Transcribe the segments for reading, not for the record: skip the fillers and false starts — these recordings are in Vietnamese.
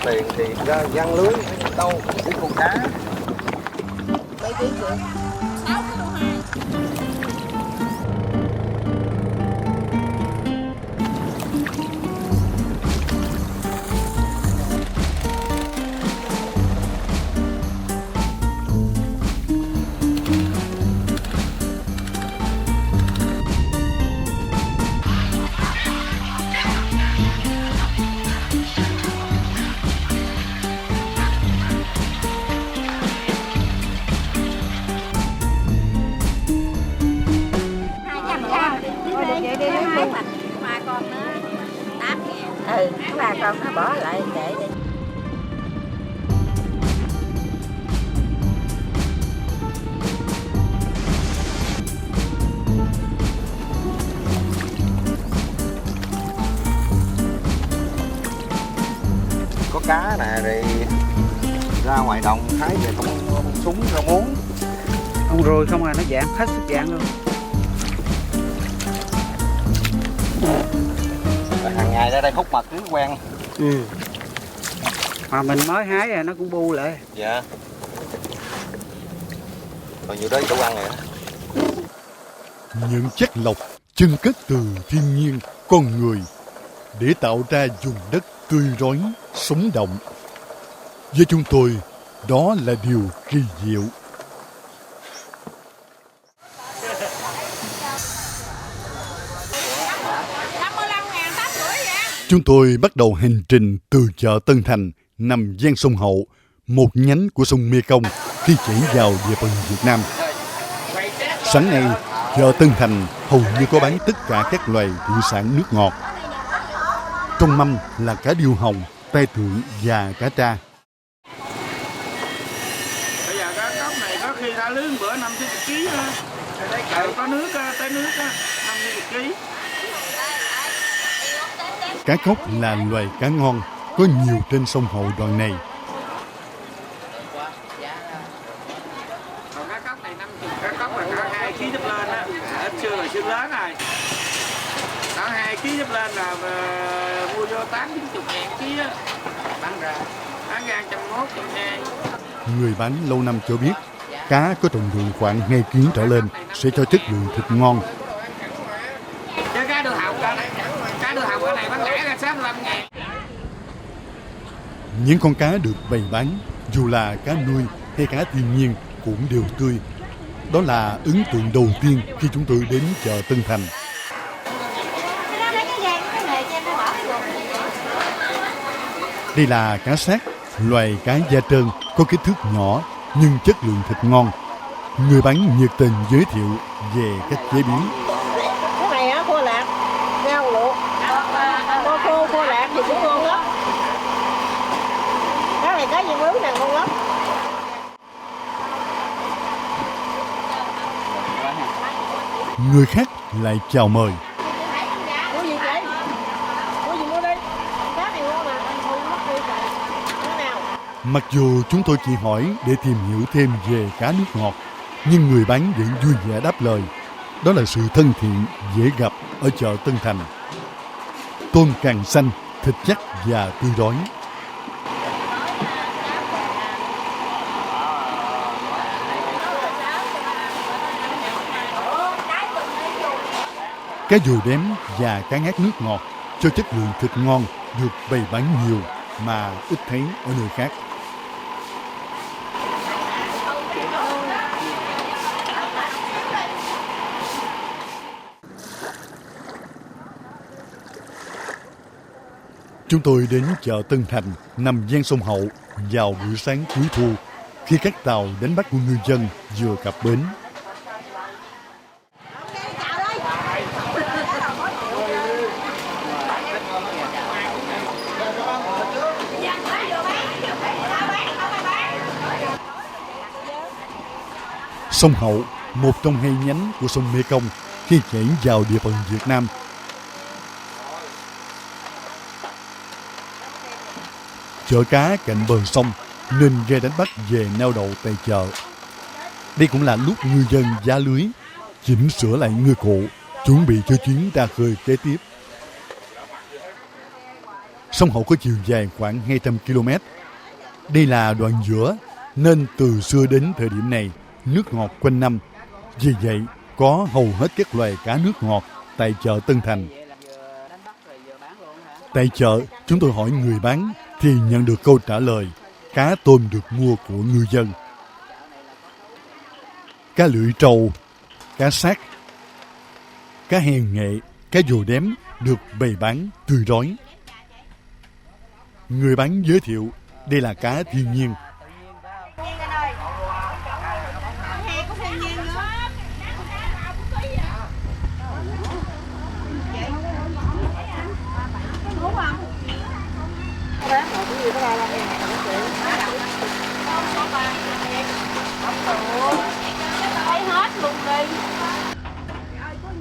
tiền thì ra giăng lưới đâu cái con cá. Mấy ký chị? 6 kg 2. Mà con nữa 8.000. Bà con nó bỏ lại để đi. Có cá nè rồi ra ngoài đồng hái về con súng ra muốn. Ông ruồi không à, nó dạng hết sức dạng luôn. Hàng ngày ra đây hút mật cứ quen. Mà mình mới hái rồi nó cũng bu lại. Dạ. Còn nhiều đấy chỗ ăn rồi. Những chất lọc chân cất từ thiên nhiên, con người để tạo ra vùng đất tươi rói, sống động. Với chúng tôi, đó là điều kỳ diệu. Chúng tôi bắt đầu hành trình từ chợ Tân Thành nằm ven sông Hậu, một nhánh của sông Mekong khi chảy vào địa phận Việt Nam. Sáng nay, chợ Tân Thành hầu như có bán tất cả các loài thủy sản nước ngọt. Trong mâm là cá điêu hồng, tai tượng và cá tra. Bây giờ cá cốc này có khi ra lưới bữa 50 kg thôi. Có nước tới nước 50 kg. Cá cốc là loài cá ngon, có nhiều trên sông Hậu đoạn này. Còn cá cốc này 50, cá cốc là cỡ 2 kg trở lên á, ít xương là xương lớn rồi. Cỡ 2 kg trở lên là mua vô 80-90 ngàn kg á, bán ra 101, 120. Người bán lâu năm cho biết, cá có trọng lượng khoảng 2 kg trở lên sẽ cho chất lượng thịt ngon. Cá đưa hồng cái này bán lẻ ra 65 ngàn. Những con cá được bày bán, dù là cá nuôi hay cá thiên nhiên cũng đều tươi. Đó là ấn tượng đầu tiên khi chúng tôi đến chợ Tân Thành. Đây là cá sát, loài cá da trơn, có kích thước nhỏ nhưng chất lượng thịt ngon. Người bán nhiệt tình giới thiệu về cách chế biến. Cái này á, khô lạc, rau luộc, khô lạc thì cũng ngon lắm. Cái này cá viên lưới này ngon lắm. Người khác lại chào mời. Mua gì chị? Mua gì mua đi. Cá này ngon mà, mua mất đi vậy. Cái nào? Mặc dù chúng tôi chỉ hỏi để tìm hiểu thêm về cá nước ngọt, nhưng người bán vẫn vui vẻ đáp lời. Đó là sự thân thiện, dễ gặp ở chợ Tân Thành. Tôm càng xanh, thịt chắc và tươi rói. Cá dồi đếm và cá ngát nước ngọt cho chất lượng thịt ngon được bày bán nhiều mà ít thấy ở nơi khác. Chúng tôi đến chợ Tân Thành nằm ven sông Hậu vào buổi sáng cuối thu khi các tàu đánh bắt của ngư dân vừa cập bến. Sông Hậu, một trong hai nhánh của sông Mekong khi chảy vào địa phận Việt Nam. Chợ cá cạnh bờ sông nên ghe đánh bắt về neo đậu tại chợ. Đây cũng là lúc ngư dân vá lưới, chỉnh sửa lại ngư cụ, chuẩn bị cho chuyến ra khơi kế tiếp. Sông Hậu có chiều dài khoảng 200 km. Đây là đoạn giữa, nên từ xưa đến thời điểm này, nước ngọt quanh năm. Vì vậy, có hầu hết các loài cá nước ngọt tại chợ Tân Thành. Tại chợ, chúng tôi hỏi người bán thì nhận được câu trả lời cá tôm được mua của ngư dân. Cá lưỡi trâu, cá xác, cá hèn nghệ, cá dồ đếm được bày bán tươi rói. Người bán giới thiệu đây là cá thiên nhiên.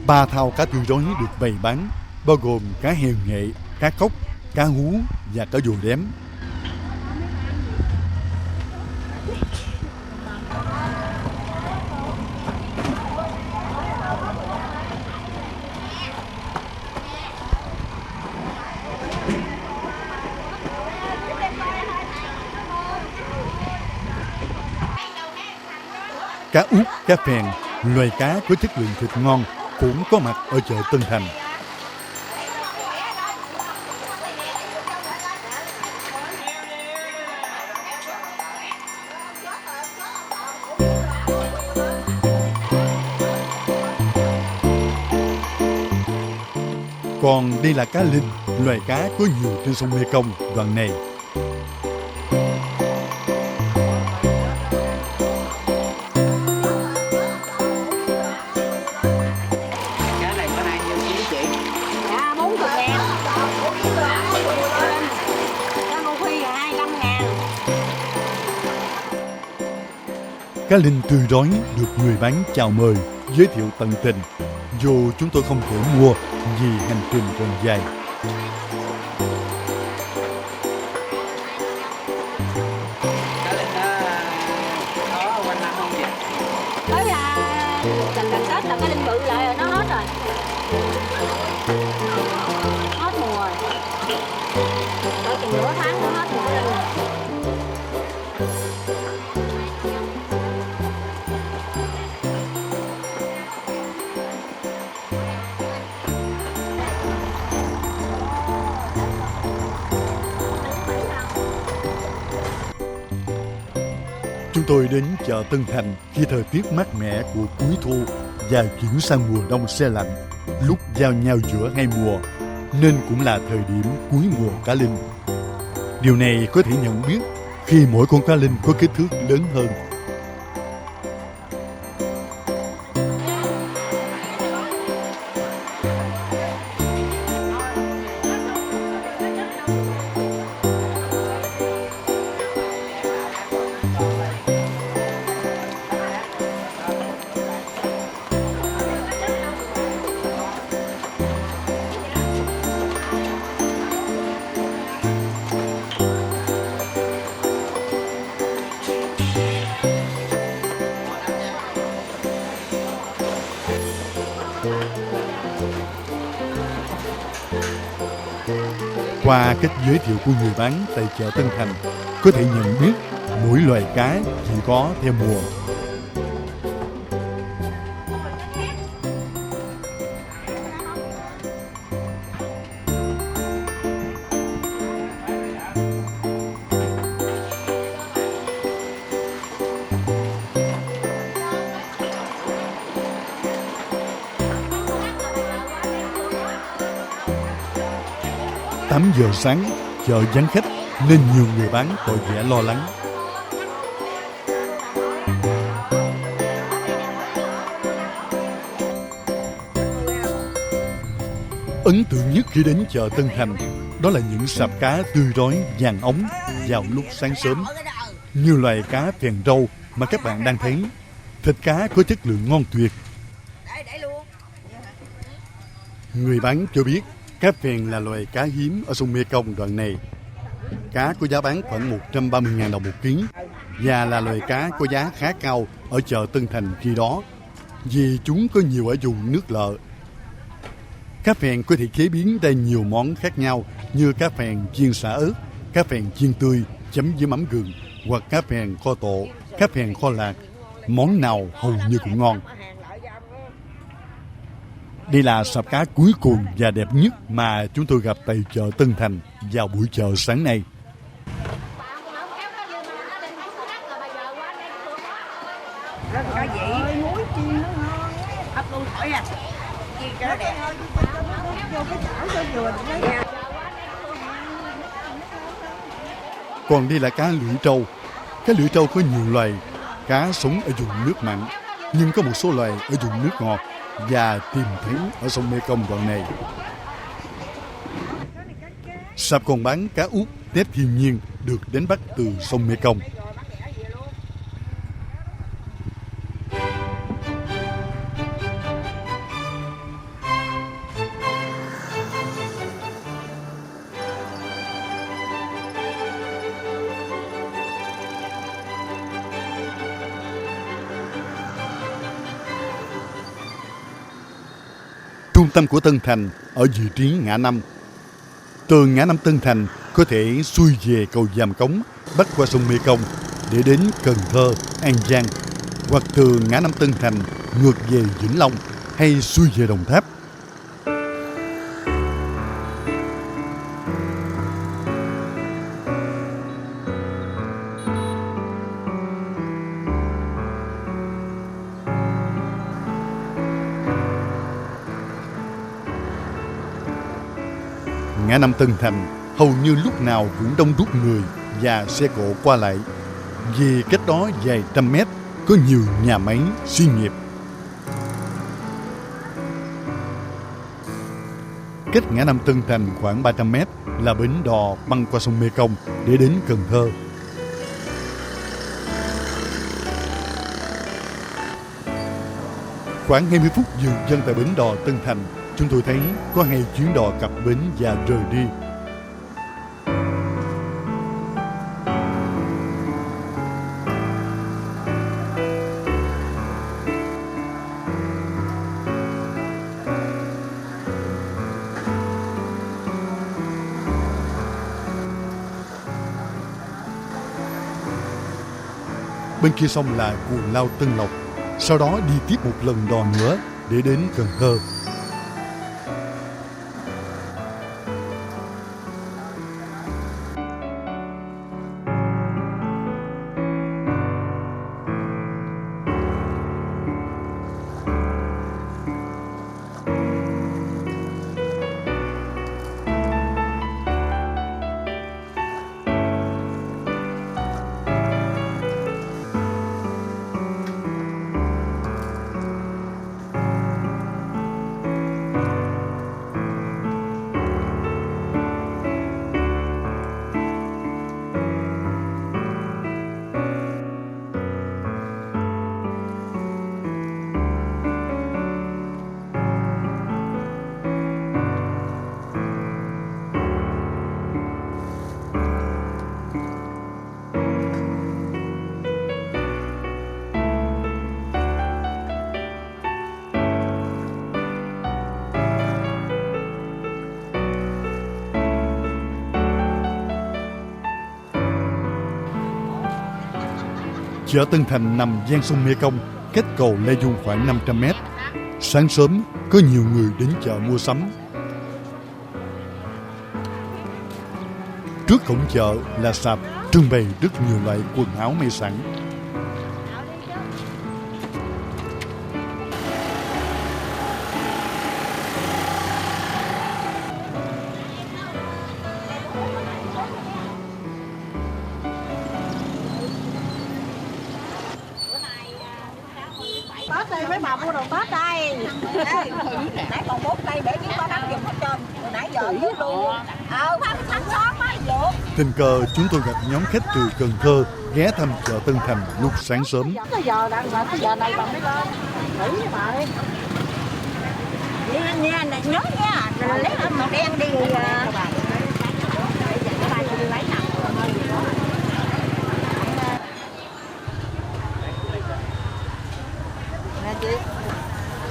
Ba thao cá tươi rói được bày bán, bao gồm cá hèn nghệ, cá cốc, cá hú và cá dồ đếm. Cá út, cá phèn, loài cá có chất lượng thịt ngon cũng có mặt ở chợ Tân Thành. Còn đây là cá linh, loài cá có nhiều trên sông Mekong đoạn này. Cá linh tươi rói được người bán chào mời, giới thiệu tận tình, dù chúng tôi không thể mua vì hành trình còn dài. Cá linh có quanh năm không chị? Tới là gần Tết là cái linh bự lại rồi, nó hết rồi. Hết mùa rồi. Tới chừng nửa tháng nữa hết mùa linh. Chúng tôi đến chợ Tân Thành khi thời tiết mát mẻ của cuối thu và chuyển sang mùa đông se lạnh, lúc giao nhau giữa hai mùa, nên cũng là thời điểm cuối mùa cá linh. Điều này có thể nhận biết khi mỗi con cá linh có kích thước lớn hơn. Qua cách giới thiệu của người bán tại chợ Tân Thành, có thể nhận biết mỗi loài cá chỉ có theo mùa. Tám giờ sáng, chợ vắng khách nên nhiều người bán tỏ vẻ lo lắng. Ấn tượng nhất khi đến chợ Tân Thành đó là những sạp cá tươi rói vàng óng vào lúc sáng sớm. Như loài cá phèn râu mà các bạn đang thấy, thịt cá có chất lượng ngon tuyệt. Người bán cho biết cá phèn là loài cá hiếm ở sông Mekong đoạn này. Cá có giá bán khoảng 130.000 đồng một ký và là loài cá có giá khá cao ở chợ Tân Thành khi đó vì chúng có nhiều ở vùng nước lợ. Cá phèn có thể chế biến ra nhiều món khác nhau như cá phèn chiên xả ớt, cá phèn chiên tươi chấm với mắm gừng hoặc cá phèn kho tộ, cá phèn kho lạc. Món nào hầu như cũng ngon. Đây là sạp cá cuối cùng và đẹp nhất mà chúng tôi gặp tại chợ Tân Thành vào buổi chợ sáng nay. Rất có vị, muối chiên nó ngon, hấp luôn thổi à, chiên cho nó đẹp. Vô cái chảo cho vừa đấy. Còn đây là cá lưỡi trâu. Cá lưỡi trâu có nhiều loài. Cá sống ở vùng nước mặn, nhưng có một số loài ở vùng nước ngọt và tìm thấy ở sông Mekong đoạn này. Sạp còn bán cá út tép thiên nhiên được đánh bắt từ sông Mekong. Trung tâm của Tân Thành ở vị trí ngã năm. Từ ngã năm Tân Thành có thể xuôi về cầu Giàm Cống, bắc qua sông Mekong để đến Cần Thơ, An Giang, hoặc từ ngã năm Tân Thành ngược về Vĩnh Long hay xuôi về Đồng Tháp. Ngã năm Tân Thành hầu như lúc nào cũng đông đúc người và xe cộ qua lại. Vì cách đó vài trăm mét có nhiều nhà máy, xí nghiệp. Cách ngã năm Tân Thành khoảng 300 mét là bến đò băng qua sông Mekong để đến Cần Thơ. Khoảng 20 phút dừng chân tại bến đò Tân Thành, chúng tôi thấy có 2 chuyến đò cập bến và rời đi. Bên kia sông là Cù Lao Tân Lộc, sau đó đi tiếp một lần đò nữa để đến Cần Thơ. Chợ Tân Thành nằm ven sông Mekong, cách cầu Lê Dung khoảng 500 mét. Sáng sớm, có nhiều người đến chợ mua sắm. Trước cổng chợ là sạp trưng bày rất nhiều loại quần áo may sẵn. Tết đây mấy bà mua đồ Tết đây. Nãy còn 4 cây để với ba năm dùng hết trơn. Nãy giờ với luôn. Tháng 6 mới được. Tình cờ chúng tôi gặp nhóm khách từ Cần Thơ ghé thăm chợ Tân Thành lúc sáng sớm. Cái giờ đang là cái giờ này bà mới lên. Thử với bà đi. Nha, nhớ nha, lấy màu đen đi bà. Bà đi lấy nào. Nè chị.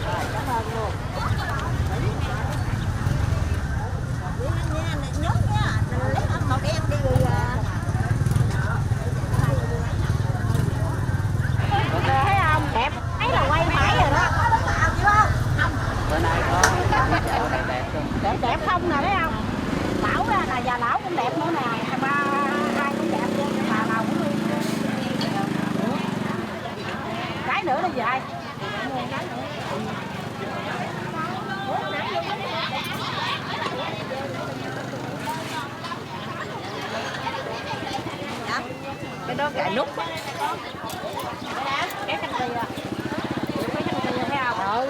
Rồi, cảm ơn luôn. Nhớ nha. Nhà lão cũng đẹp nữa nè, hai cũng đẹp luôn, bà nào cũng đi. Cái nữa đi dài. Cái đó cài nút á. Cái canh tì à. Cái canh tì thấy không?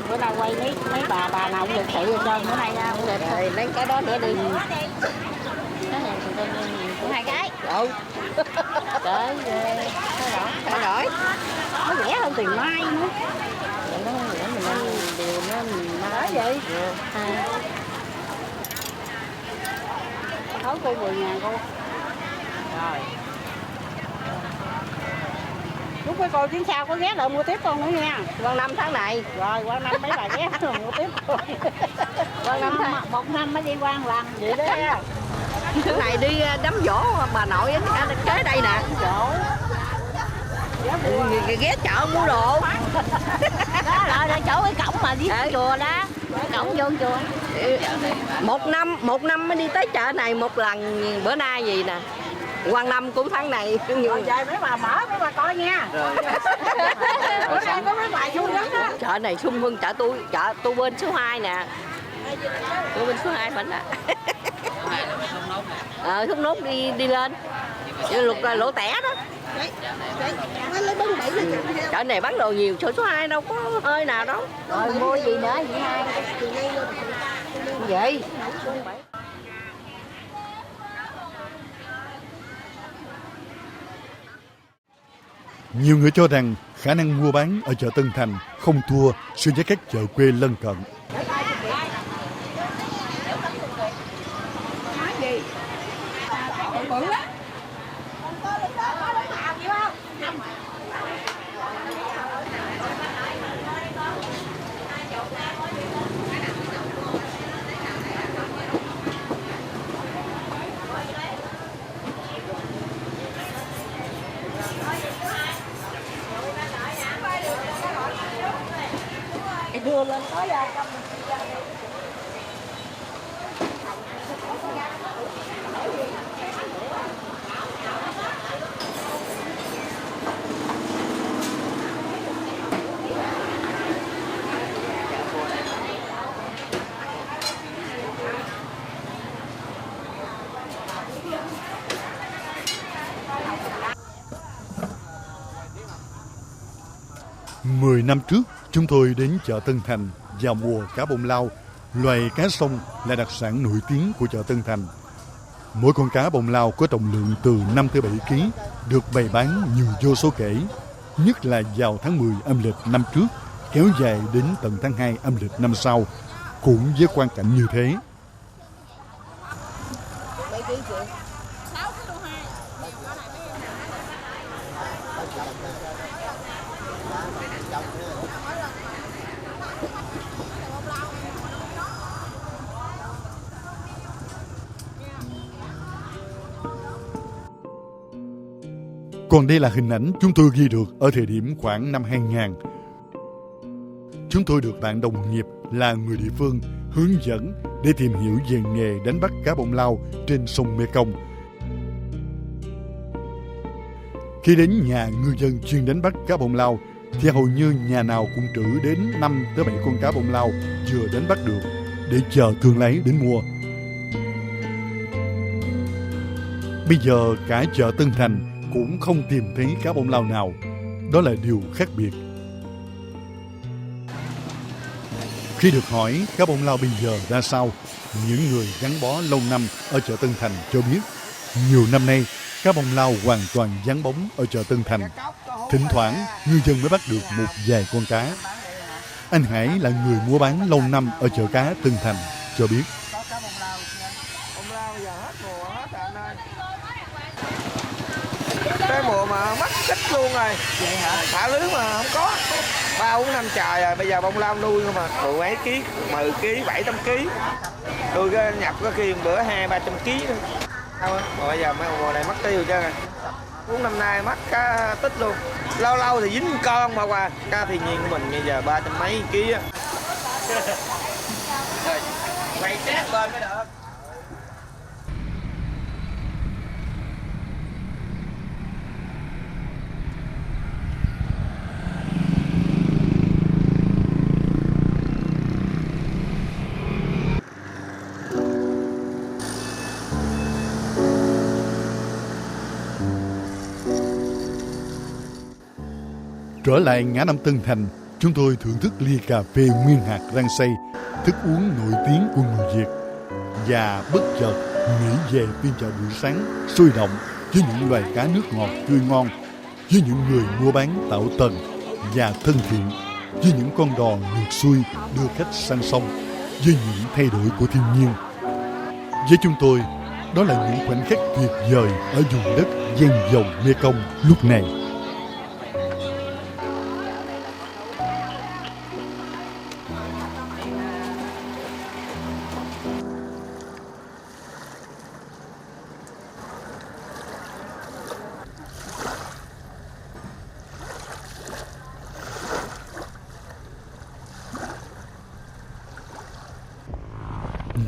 Bữa nào quay mấy bà nào cũng được thị rồi trơn, bữa nay ra cũng đẹp Rồi lấy cái đó nữa đi. hai cái. Ừ. Trời ơi, Thay đổi. nó rẻ hơn tiền mai nữa. Nó rẻ mình ăn điều nó Đó vậy. Thối cô 10.000 cô. Rồi. Lúc với cô chuyến sau có ghé lại mua tiếp con nữa nha. Qua 5 tháng này. Rồi qua năm mấy bà ghé rồi mua tiếp con. Qua 5 tháng. Một năm mới đi qua một lần vậy đó ha. Thứ này đi đám dỗ bà nội kế đây nè. Chỗ. Ghé chợ mua đồ. Đó là chỗ cái cổng mà đi chùa đó. Cổng vô chùa. Một năm mới đi tới chợ này một lần, bữa nay gì nè. Qua năm cũng tháng này. Rồi về mấy bà mở mấy bà coi nha. Bữa nay có mấy bà vui lắm đó. Chợ này sung hơn chợ tôi bên số 2 nè. Tôi bên số 2 mình á. Thúc nốt đi lên. Lục là lỗ tẻ đó. Chợ này bán đồ nhiều, số 2 đâu có hơi nào đâu. Rồi mua gì nữa chị hai? Vậy. Nhiều người cho rằng khả năng mua bán ở chợ Tân Thành không thua so với các chợ quê lân cận. Đưa lên tới ra. 10 năm trước, chúng tôi đến chợ Tân Thành vào mùa cá bông lau. Loài cá sông là đặc sản nổi tiếng của chợ Tân Thành. Mỗi con cá bông lau có trọng lượng từ 5 tới 7 kg, được bày bán nhiều vô số kể. Nhất là vào tháng 10 âm lịch năm trước, kéo dài đến tận tháng 2 âm lịch năm sau, cũng với quang cảnh như thế. Còn đây là hình ảnh chúng tôi ghi được ở thời điểm khoảng năm 2000. Chúng tôi được bạn đồng nghiệp là người địa phương hướng dẫn để tìm hiểu về nghề đánh bắt cá bông lau trên sông Mekong. Khi đến nhà ngư dân chuyên đánh bắt cá bông lau thì hầu như nhà nào cũng trữ đến 5 tới 7 con cá bông lau vừa đánh bắt được để chờ thương lái đến mua. Bây giờ cả chợ Tân Thành cũng không tìm thấy cá bông lau nào. Đó là điều khác biệt. Khi được hỏi cá bông lau bây giờ ra sao, những người gắn bó lâu năm ở chợ Tân Thành cho biết nhiều năm nay cá bông lau hoàn toàn vắng bóng ở chợ Tân Thành. Thỉnh thoảng ngư dân mới bắt được một vài con cá. Anh Hải là người mua bán lâu năm ở chợ cá Tân Thành cho biết. Cái mùa mà mắc kích luôn rồi. Vậy hả? Thả lưới mà không có. 3-4 năm trời rồi, bây giờ bông lau nuôi mà mười mấy ký, 10 ký, 700 ký. Nuôi cái nhập có khi bữa 200-300 ký nữa. Bây giờ mấy mùa này mất tiêu chứ. Cuốn năm nay mắc cá tích luôn. Lâu lâu thì dính con mà qua. Cá thiên nhiên của mình bây giờ 300 mấy ký á. Quay chết lên mới được. Trở lại ngã năm Tân Thành, chúng tôi thưởng thức ly cà phê nguyên hạt rang xay, thức uống nổi tiếng của người Việt. Và bất chợt nghĩ về phiên chợ buổi sáng sôi động với những loài cá nước ngọt tươi ngon, với những người mua bán tảo tần và thân thiện, với những con đò ngược xuôi đưa khách sang sông, với những thay đổi của thiên nhiên. Với chúng tôi, đó là những khoảnh khắc tuyệt vời ở vùng đất ven dòng Mekong lúc này.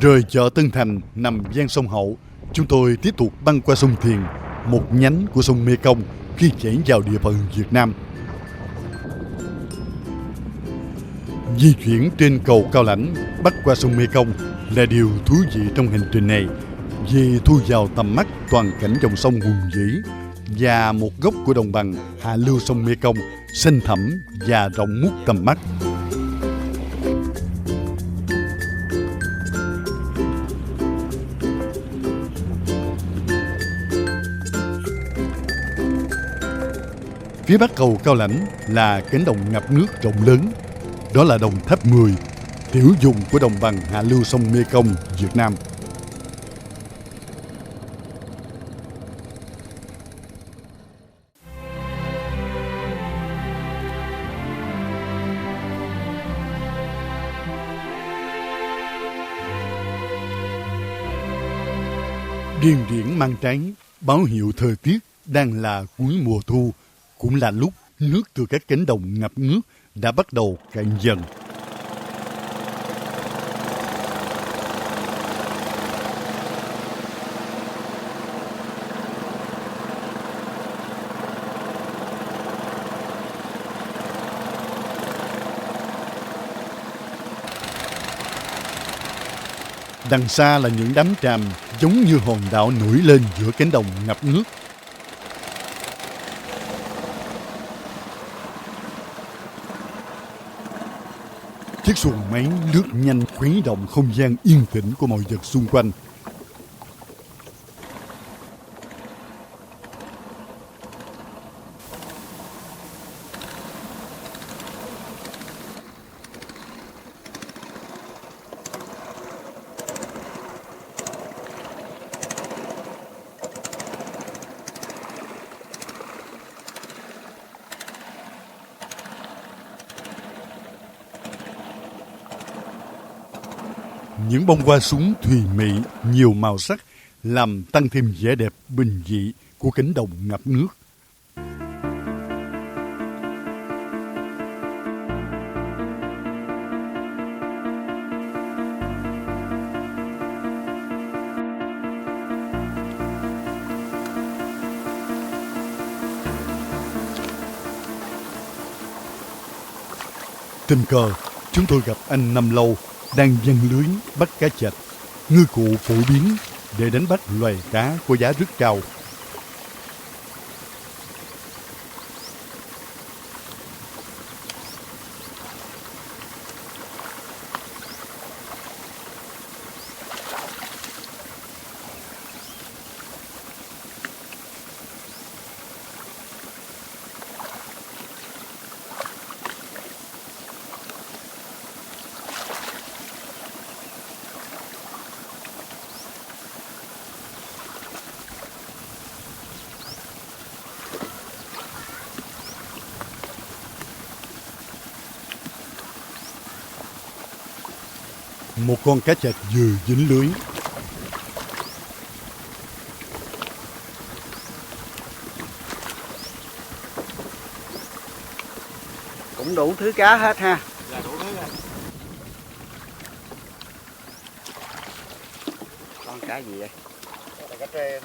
Rời chợ Tân Thành nằm ven sông Hậu, chúng tôi tiếp tục băng qua sông Thiền, một nhánh của sông Mekong khi chảy vào địa phận Việt Nam. Di chuyển trên cầu Cao Lãnh bắc qua sông Mekong là điều thú vị trong hành trình này, vì thu vào tầm mắt toàn cảnh dòng sông hùng vĩ và một góc của đồng bằng hạ lưu sông Mekong xanh thẳm và rộng ngút tầm mắt. Phía bắc cầu Cao Lãnh là cánh đồng ngập nước rộng lớn. Đó là đồng Tháp 10, tiểu vùng của đồng bằng hạ lưu sông Mekong, Việt Nam. Điên điển mang trái, báo hiệu thời tiết đang là cuối mùa thu, cũng là lúc nước từ các cánh đồng ngập nước đã bắt đầu cạn dần. Đằng xa là những đám tràm giống như hòn đảo nổi lên giữa cánh đồng ngập nước. Chiếc xuồng máy lướt nhanh khuấy động không gian yên tĩnh của mọi vật xung quanh. Những bông hoa súng thùy mị, nhiều màu sắc làm tăng thêm vẻ đẹp bình dị của cánh đồng ngập nước. Tình cờ, chúng tôi gặp anh Năm Lâu đang giăng lưới bắt cá chạch, ngư cụ phổ biến để đánh bắt loài cá có giá rất cao. Một con cá chạch vừa dính lưới. Cũng đủ thứ cá hết ha. Là đủ thứ rồi. Con cá gì vậy? Đây là cá trê.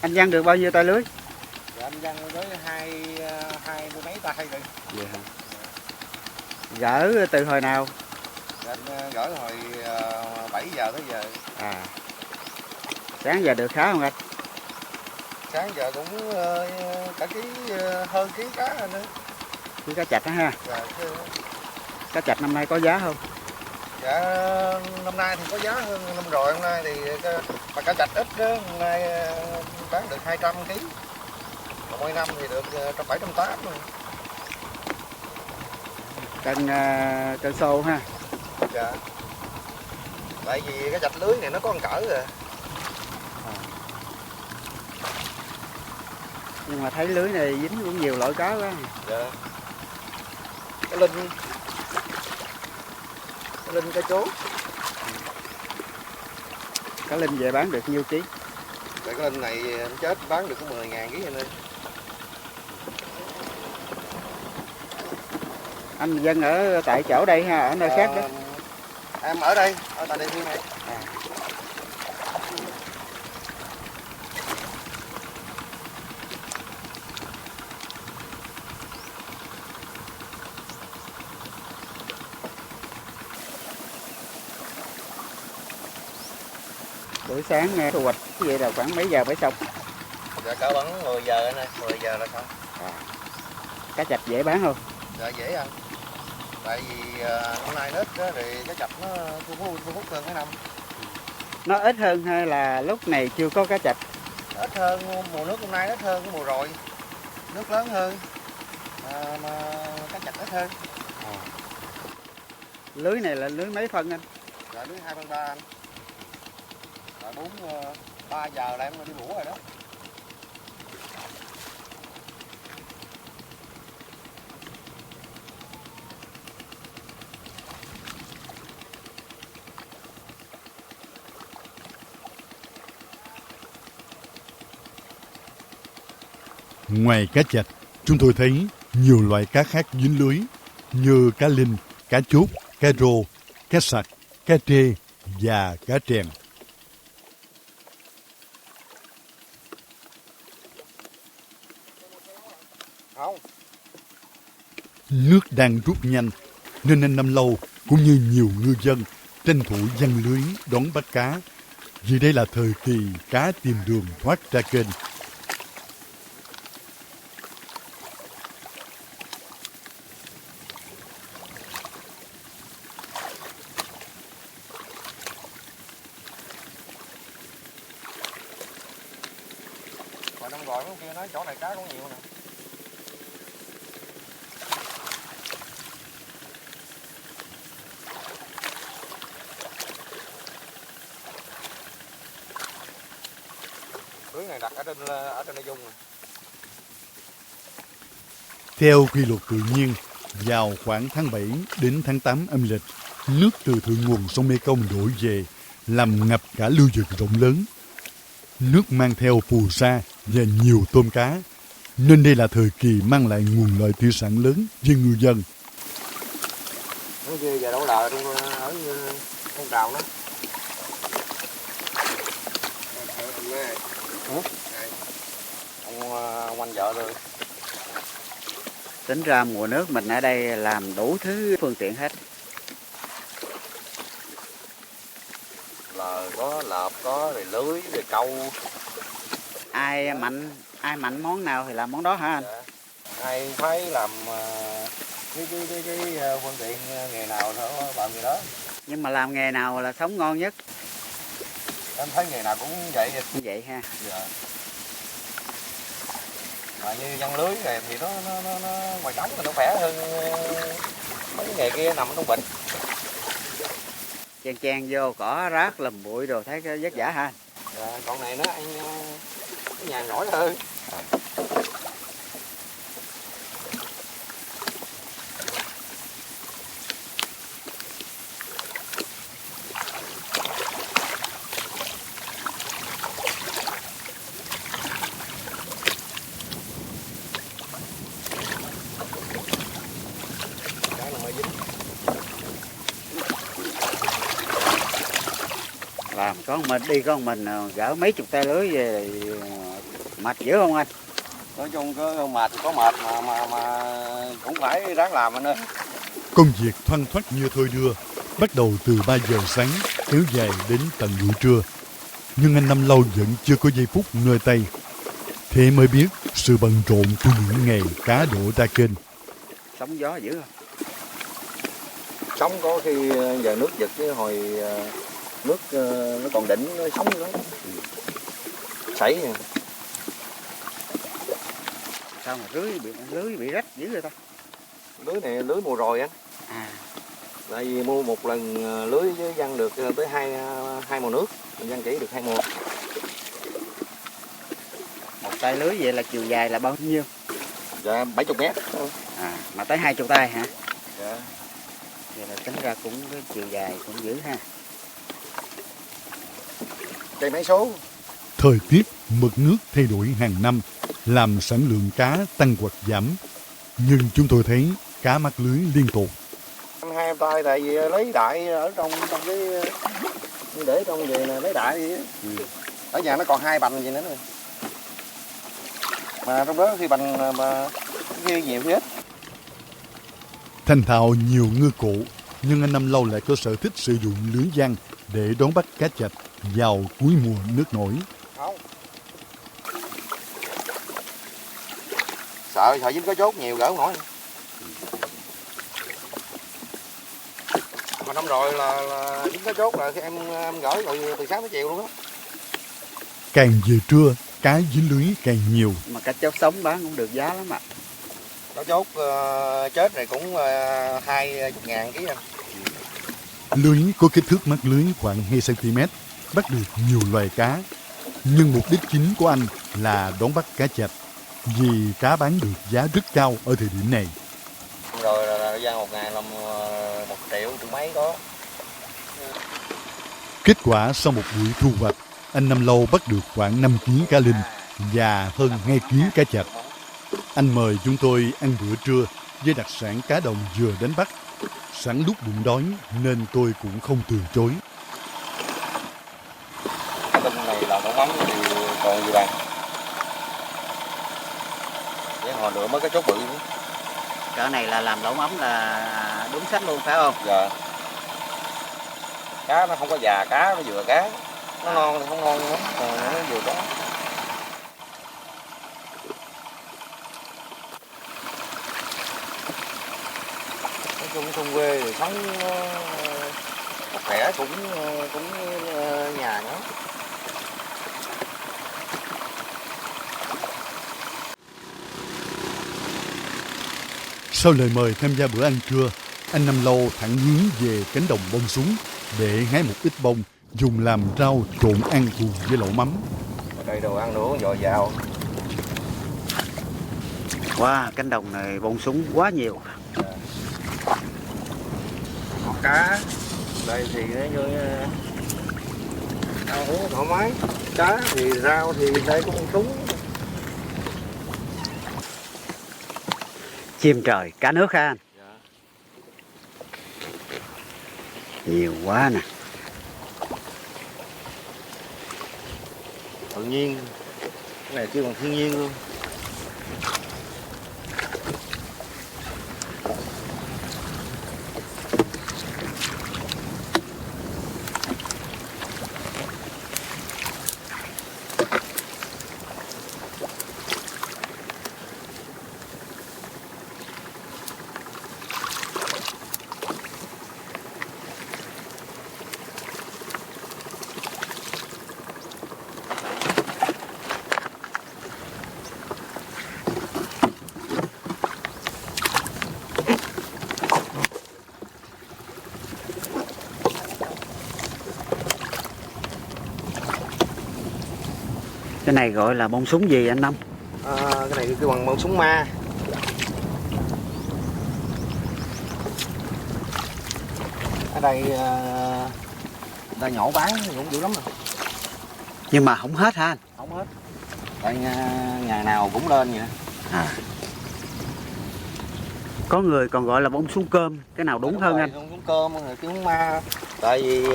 Anh Văn được bao nhiêu tay lưới? Dạ, anh Văn với hai mươi mấy tay rồi. Vậy hả? Gỡ từ hồi nào? Dạ, anh gửi hồi 7 giờ tới giờ. À. Sáng giờ được khá không anh? Sáng giờ cũng cả ký, hơn ký cá rồi nữa. Cứ cá chạch đó ha. Dạ, Cá chạch năm nay có giá không? dạ, năm nay thì có giá hơn năm rồi. Năm nay thì mà cá chạch ít đó, năm nay bán được 200 kg. Còn mỗi năm thì được 170-180 rồi. Cân xô ha. Dạ. Tại vì cái chạch lưới này nó có một cỡ rồi. Nhưng mà thấy lưới này dính cũng nhiều loại cá quá. Dạ. Cái linh, cá chốt. Cá linh về bán được nhiêu ký? Tại cái linh này nó chết bán được có 10.000 kg nên. Anh Dân ở tại chỗ đây ha, ở nơi khác đó. Em ở đây, ở tại đây Thiên này. Buổi sáng nghe thu hoạch vậy là khoảng mấy giờ phải xong? Dạ cỡ khoảng 10 giờ anh ơi, 10 giờ là xong. Cá chạch dễ bán không? Dạ dễ ăn. Tại vì hôm nay Tết đó thì cái chạch nó thu hút hơn cái năm. Nó ít hơn hay là lúc này chưa có cá chạch? Ít hơn, mùa nước hôm nay ít hơn cái mùa rồi. Nước lớn hơn, mà cá chạch ít hơn. Lưới này là lưới mấy phân anh? Dạ lưới 2/3 anh. Dạ 3 giờ là em đi bủa rồi đó. Ngoài cá chạch, chúng tôi thấy nhiều loại cá khác dính lưới như cá linh, cá chốt, cá rô, cá sặc, cá trê và cá trèn. Không. Nước đang rút nhanh nên anh Năm Lâu cũng như nhiều ngư dân tranh thủ giăng lưới đón bắt cá, vì đây là thời kỳ cá tìm đường thoát ra kênh. Hồi năm rồi mấy kia nói chỗ này cá cũng nhiều nè. Lưới này đặt ở trên đây dung nè. Theo quy luật tự nhiên, vào khoảng tháng 7 đến tháng 8 âm lịch, nước từ thượng nguồn sông Mekong đổ về, làm ngập cả lưu vực rộng lớn. Nước mang theo phù sa và nhiều tôm cá, nên đây là thời kỳ mang lại nguồn lợi thủy sản lớn với ngư dân. Nó kia giờ đâu lờ trong ở con trào đó. Ông anh vợ rồi. Tính ra mùa nước mình ở đây làm đủ thứ phương tiện hết. Lờ có, lợp có, rồi lưới, rồi câu. Ai mạnh món nào thì làm món đó hả anh? Dạ. Ai phải làm cái phương tiện nghề nào thôi làm gì đó. Nhưng mà làm nghề nào là sống ngon nhất? Em thấy nghề nào cũng vậy. Như vậy ha. Dạ. Mà như giăng lưới này thì nó ngoài trống thì nó khỏe hơn mấy cái nghề kia nằm trong bệnh. Chen vô cỏ rác lùm bụi rồi thấy cái vất vả ha. Dạ, con này nó ăn cái nhàn nổi hơn. Con mình đi con mình gỡ mấy chục tay lưới về mệt dữ không anh? Nói chung có mệt có mệt mà cũng phải ráng làm anh ơi. Công việc thoăn thoắt như thôi đưa, bắt đầu từ 3 giờ sáng, kéo dài đến tận buổi trưa. Nhưng anh Năm Lâu vẫn chưa có giây phút ngơi tay. Thế mới biết sự bận rộn của những ngày cá đổ ra kênh. Sóng gió dữ không? Sóng có khi giờ nước giật chứ hồi nước nó còn đỉnh nó sóng nữa. Sảy nè. Sao mà lưới bị rách dữ vậy ta? Lưới này lưới mùa rồi anh. À, Tại vì mua một lần lưới với văng được tới hai mùa nước, mình văng chỉ được 2 mùa. một tay lưới vậy là chiều dài là bao nhiêu? Dạ 70 mét. À, mà tới 20 tay hả? Dạ. Vậy là tính ra cũng cái chiều dài cũng dữ ha. Cây máy số. Thời tiết, mực nước thay đổi hàng năm, làm sản lượng cá tăng hoặc giảm. Nhưng chúng tôi thấy cá mắc lưới liên tục. 2 tay tại vì lấy đại ở trong cái để trong về nè, lấy đại vậy. Ở nhà nó còn 2 bành vậy nữa nè. Mà trong đó khi bành mà kia nhiều hết. Thành thạo nhiều ngư cụ, nhưng anh Năm Lâu lại có sở thích sử dụng lưới giăng để đón bắt cá chạch vào cuối mùa nước nổi. Không. Sợ dính có chốt nhiều gỡ không nổi. Mà năm rồi là dính có chốt là khi em gỡ rồi từ sáng tới chiều luôn đó. Càng về trưa, cá dính lưới càng nhiều. Mà cá chốt sống bán cũng được giá lắm ạ. Cá chốt chết này cũng 20.000 ký anh. Lưới có kích thước mắt lưới khoảng 2 cm, bắt được nhiều loài cá. Nhưng mục đích chính của anh là đón bắt cá chạch, vì cá bán được giá rất cao ở thời điểm này. Rồi là ra một ngày làm 1 triệu mấy có. Kết quả sau một buổi thu hoạch, anh Năm Lâu bắt được khoảng 5 kg cá linh và hơn 2 kg cá chạch. Anh mời chúng tôi ăn bữa trưa với đặc sản cá đồng vừa đánh bắt. Sẵn lúc bụng đói nên tôi cũng không từ chối. Cái tinh này là nấu mắm thì còn gì bằng. Để hồi nữa mới có chốt bự nữa. Cỡ này là làm lẩu mắm là đúng sách luôn phải không? Dạ. Cá nó không có già cá, nó vừa cá. Nó ngon thì không ngon nữa, còn nó vừa cá. Nói chung thôn quê thì sống khỏe cũng nhà nữa. Sau lời mời tham gia bữa ăn trưa, anh Năm Lâu thẳng hướng về cánh đồng bông súng để hái một ít bông dùng làm rau trộn ăn cùng với lẩu mắm. Ở đây đồ ăn uống dồi dào. Wow, cánh đồng này bông súng quá nhiều. Cá đây thì nó như ăn uống thoải mái. Cá thì rau thì đây có bông súng. Chim trời, cá nước ha anh? Dạ. Nhiều quá nè. Tự nhiên. Cái này kêu bằng thiên nhiên luôn. Cái này gọi là bông súng gì anh Năm? Cái này kêu bằng bông súng ma. Ở đây ta nhổ bán cũng dữ lắm rồi. Nhưng mà không hết hả anh? Không hết. Tại nhà nào cũng lên vậy. À. Có người còn gọi là bông súng cơm, cái nào đúng hơn anh? Bông súng cơm, cái súng ma. Tại vì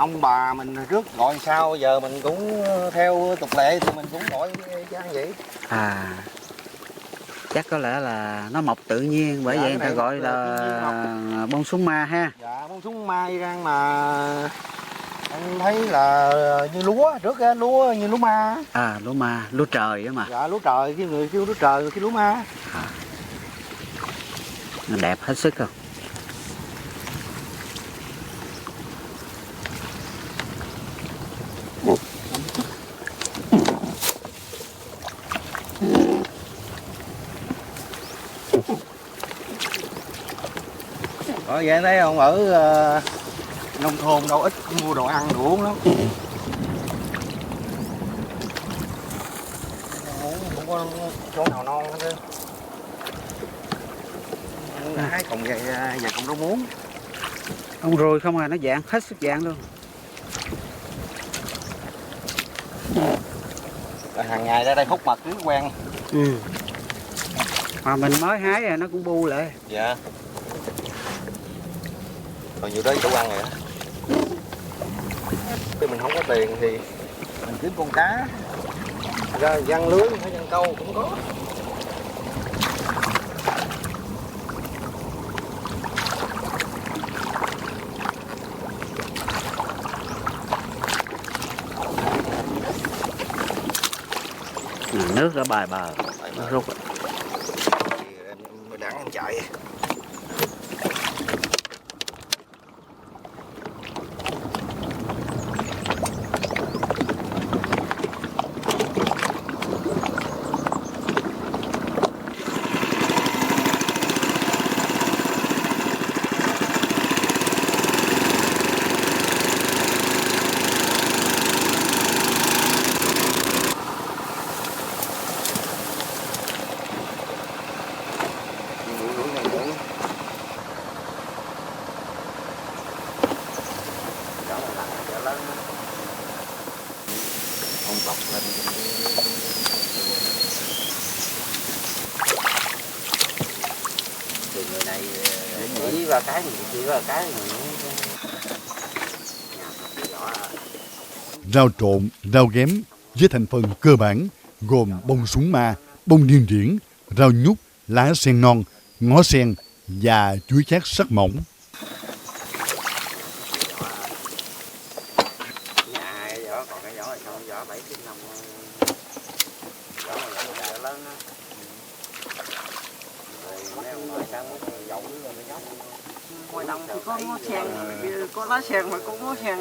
ông bà mình trước gọi sao, giờ mình cũng theo tục lệ thì mình cũng gọi chăng vậy. À, chắc có lẽ là nó mọc tự nhiên, bởi Dạ, vậy cái người ta này gọi tự là bông súng ma ha. Dạ, bông súng mai rang mà anh thấy là như lúa, trước á, lúa như lúa ma. À, lúa ma, lúa trời đó mà. Dạ, lúa trời, cái người kêu lúa trời, người kêu lúa ma. Đẹp hết sức không? Vậy anh thấy không, ở nông thôn đâu ít mua đồ ăn đồ uống lắm. Không có chỗ nào non hết. Hái còn vậy còn rau muống. Ông ruồi không à, nó dạng hết sức dạng luôn. Hàng ngày ra đây hút mật cứ quen. Ừ. Mà mình mới hái rồi nó cũng bu lại. Dạ. Còn nhiều đó đủ ăn rồi á. Khi mình không có tiền thì mình kiếm con cá, ra giăng lưới hay giăng câu cũng có. Nước đã bài bờ, nó rút. Mới đắng em chạy. Thì người này chỉ vào cái gì, chỉ vào cái gì. Rau trộn, rau ghém với thành phần cơ bản gồm bông súng ma, bông điên điển, rau nhút, lá sen non, ngó sen và chuối chát sắc mỏng. Nhà vỏ còn cái vỏ này không, vỏ 7 9 năm. Vỏ này lớn á. Rồi nếu nói sao muốn dậu rồi nó nhóc. Ngoài đồng thì có ngó sen, có lá sen mà có ngó sen,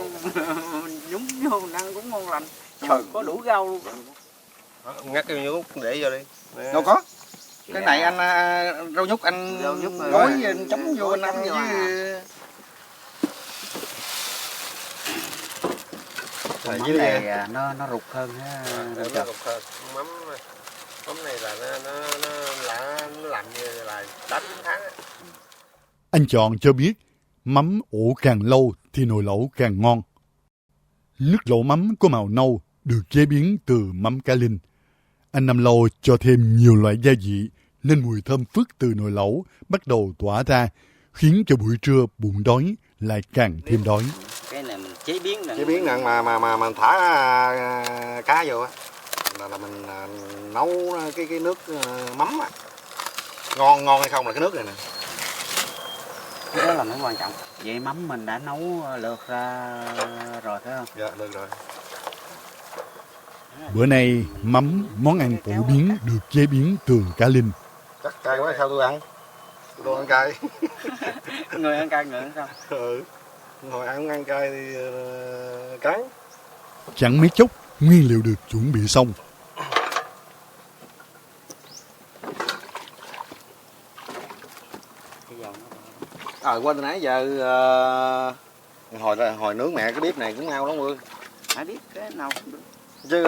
nhúng vô mình ăn cũng ngon lành. Trời, có đủ rau luôn. Ngắt cái nhút để vô đi. Đâu có. Cái này anh rau nhút anh gói chấm vô anh ăn với. Mắm này nó rụt hơn á. Nó rụt hơn. Mắm này là nó làm như là 8 tháng á. Anh Chọn cho biết mắm ủ càng lâu thì nồi lẩu càng ngon. Nước lẩu mắm có màu nâu được chế biến từ mắm cá linh. Anh Năm Lâu cho thêm nhiều loại gia vị nên mùi thơm phức từ nồi lẩu bắt đầu tỏa ra, khiến cho buổi trưa bụng đói lại càng thêm đói. Cái này mình chế biến nè. Chế biến nè mà mình thả cá vô á là mình nấu cái nước mắm á. Ngon hay không là cái nước này nè. Cái đó là mới quan trọng. Vậy mắm mình đã nấu lượt ra rồi phải không? Dạ, được rồi. Bữa nay mắm món ăn phổ biến được chế biến từ cá linh. Chắc cay quá sao tôi ăn? Tôi ăn cay. Người ăn cay người ăn sao? Ừ. Hồi ăn không ăn cay thì cắn. Chẳng mấy chốc nguyên liệu được chuẩn bị xong. Qua từ nãy giờ hồi nướng mẹ cái bếp này cũng ngao lắm Vương. Hả, biết cái nào cũng được. Chứ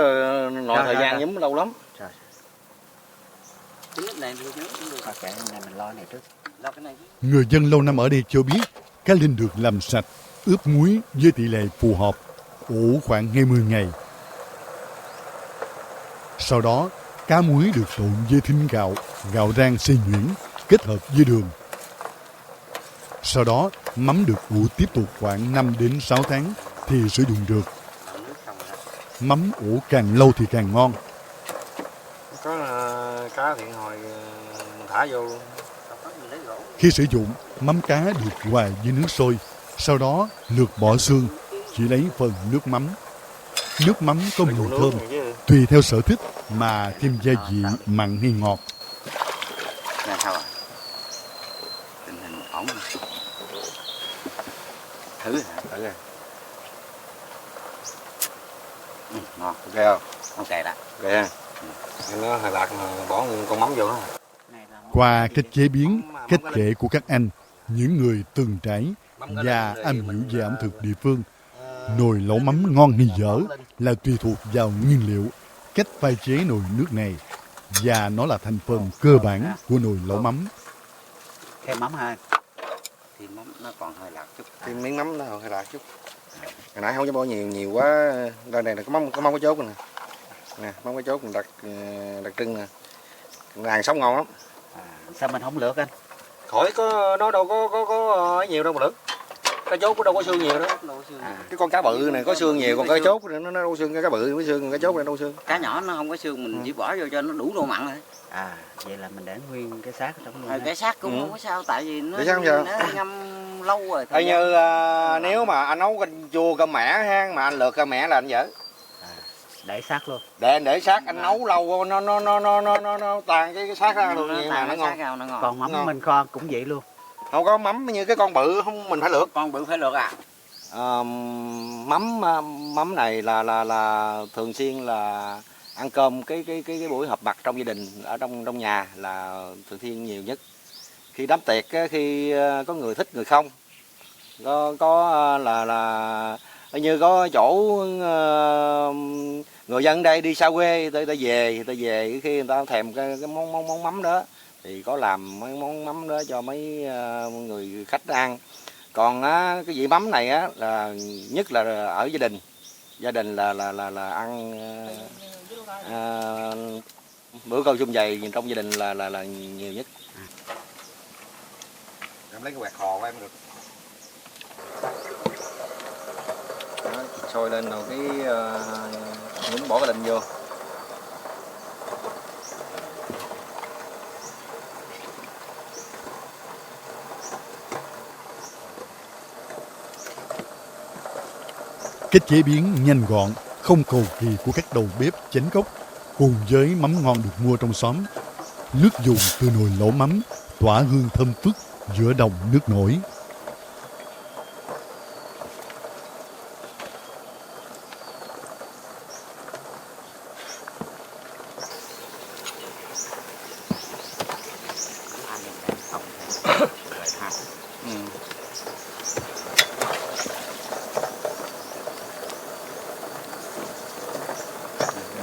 nội thời gian nhúm lâu lắm. Trời. Cái nước này thì nướng cũng được. Ok, này mình lo này trước. Lo cái này chứ. Người dân lâu năm ở đây cho biết cá linh được làm sạch, ướp muối với tỷ lệ phù hợp, ủ khoảng 20 ngày. Sau đó, cá muối được trộn với thính gạo, gạo rang xay nhuyễn, kết hợp với đường. Sau đó, mắm được ủ tiếp tục khoảng 5 đến 6 tháng thì sử dụng được. Mắm ủ càng lâu thì càng ngon. Có cá thì hồi thả vô. Khi sử dụng, mắm cá được hòa với nước sôi, sau đó lược bỏ xương, chỉ lấy phần nước mắm. Nước mắm có mùi thơm, tùy theo sở thích mà thêm gia vị mặn hay ngọt. Là sao à? Tình hình ổn không? Thử hả? Thử rồi. Ngon. Ok không? Ok đó. Ok ha. Nó hơi lạc mà bỏ con mắm vô đó. Qua cách chế biến, cách kể của các anh, những người từng trải và am hiểu về ẩm thực địa phương, nồi lẩu mắm ngon hay dở là tùy thuộc vào nguyên liệu, cách pha chế nồi nước này, và nó là thành phần cơ bản của nồi lẩu mắm. Thêm mắm hơn. Thì mắm nó còn hơi lạc chút. Thêm miếng mắm nó hơi lạc chút. Hồi nãy không cho bỏ nhiều quá. Đây này là có mắm cái chốt nè. Nè, mắm cái chốt đặc trưng nè. Ăn sống ngon lắm. Sao mình không lượt anh? Khỏi có nó đâu có nhiều đâu mà lượt. Cái chốt cũng đâu có xương nhiều đó. Cái con cá bự này có xương nhiều, còn cái chốt nó đâu xương, cái cá bự có xương, cái chốt này đâu xương. Cá nhỏ nó không có xương, mình chỉ bỏ vô cho nó đủ độ mặn thôi. Vậy là mình để nguyên cái xác ở trong luôn. Cái xác cũng không có sao, tại vì nó ngâm lâu rồi. Như nếu mà anh nấu canh chua cơm mẻ ha, mà anh lượt cơm mẻ là anh dở. Để xác luôn. Để xác anh nấu lâu nó tàn cái xác ra luôn, nhưng mà nó ngon. Còn mắm mình kho cũng vậy luôn. Không có mắm như cái con bự không mình phải lượt. Con bự phải lượt à? Mắm này là thường xuyên là ăn cơm cái buổi họp mặt trong gia đình ở trong nhà là thường xuyên nhiều nhất. Khi đám tiệc khi có người thích người không, có là như có chỗ người dân đây đi xa quê ta về khi người ta thèm cái món mắm đó thì có làm mấy món mắm đó cho mấy người khách ăn. Còn cái vị mắm này á là nhất là ở gia đình là ăn bữa cơm chung vầy trong gia đình là nhiều nhất. Em lấy cái quẹt khò của em được. Đó, sôi lên rồi cái nhúng bỏ cái đình vô. Cách chế biến nhanh gọn, không cầu kỳ của các đầu bếp chánh cốc, cùng với mắm ngon được mua trong xóm. Nước dùng từ nồi lẩu mắm tỏa hương thơm phức giữa đồng nước nổi.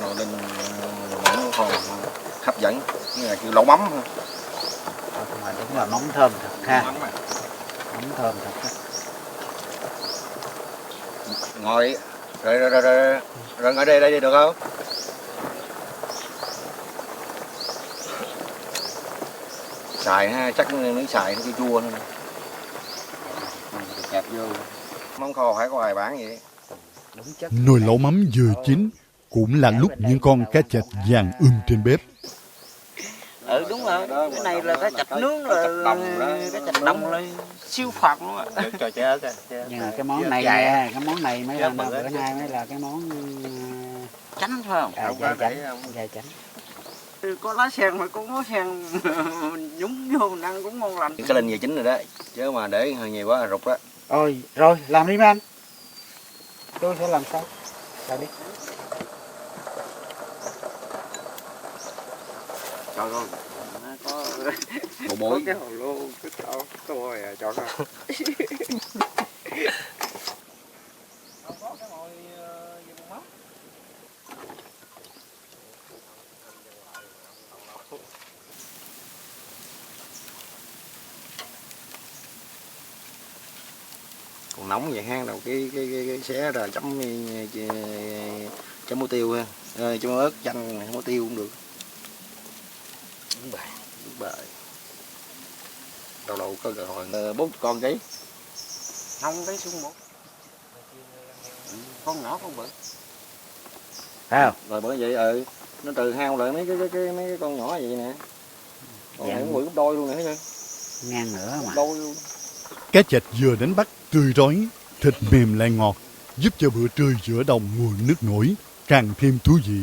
Nồi lên món còn hấp dẫn, như là kêu lẩu mắm. Mà đúng là mắm thơm thật ha. Mắm thơm thật ha. Ngồi rồi ngồi đây đi được không? Xài ha, chắc miếng xài nó chua nữa. Kẹp vô. Món kho phải có bài bản vậy. Đúng chất. Nồi lẩu mắm vừa chín cũng là lúc những con cá chạch vàng trên bếp. Đúng rồi, cái này là cá chạch nướng, là cá chạch đồng là siêu phẩm luôn á. Nhưng mà cái món này nè, cái món này mới là bữa nay mới là cái món chánh phải không? Gai chánh. Có lá sen mà cũng có sen nhúng vô ăn cũng ngon lành. Cái linh về chín rồi đó, chứ mà để hơi nhiều quá là rụt đó. Ôi, rồi làm đi mấy anh. Tôi sẽ làm sao? Làm đi. Trời ơi, nó có Bộ bối. cái hồ lô cái tôi chọn ra. Còn nóng vậy ha, đầu cái xé rồi chấm muối tiêu ha, chấm ớt chanh muối tiêu cũng được. Đúng bài. Đầu có hồi 4 con ký. Không lấy xuống một. con nhỏ con bự. Phải không? Rồi bởi vậy nó trừ hao lại mấy cái con nhỏ vậy nè. Còn này cũng bự gấp đôi luôn nè thấy chưa? Ngang nữa mà. Đôi luôn. Cá chạch vừa đánh bắt tươi rói, thịt mềm lại ngọt, giúp cho bữa trưa giữa đồng mùa nước nổi càng thêm thú vị.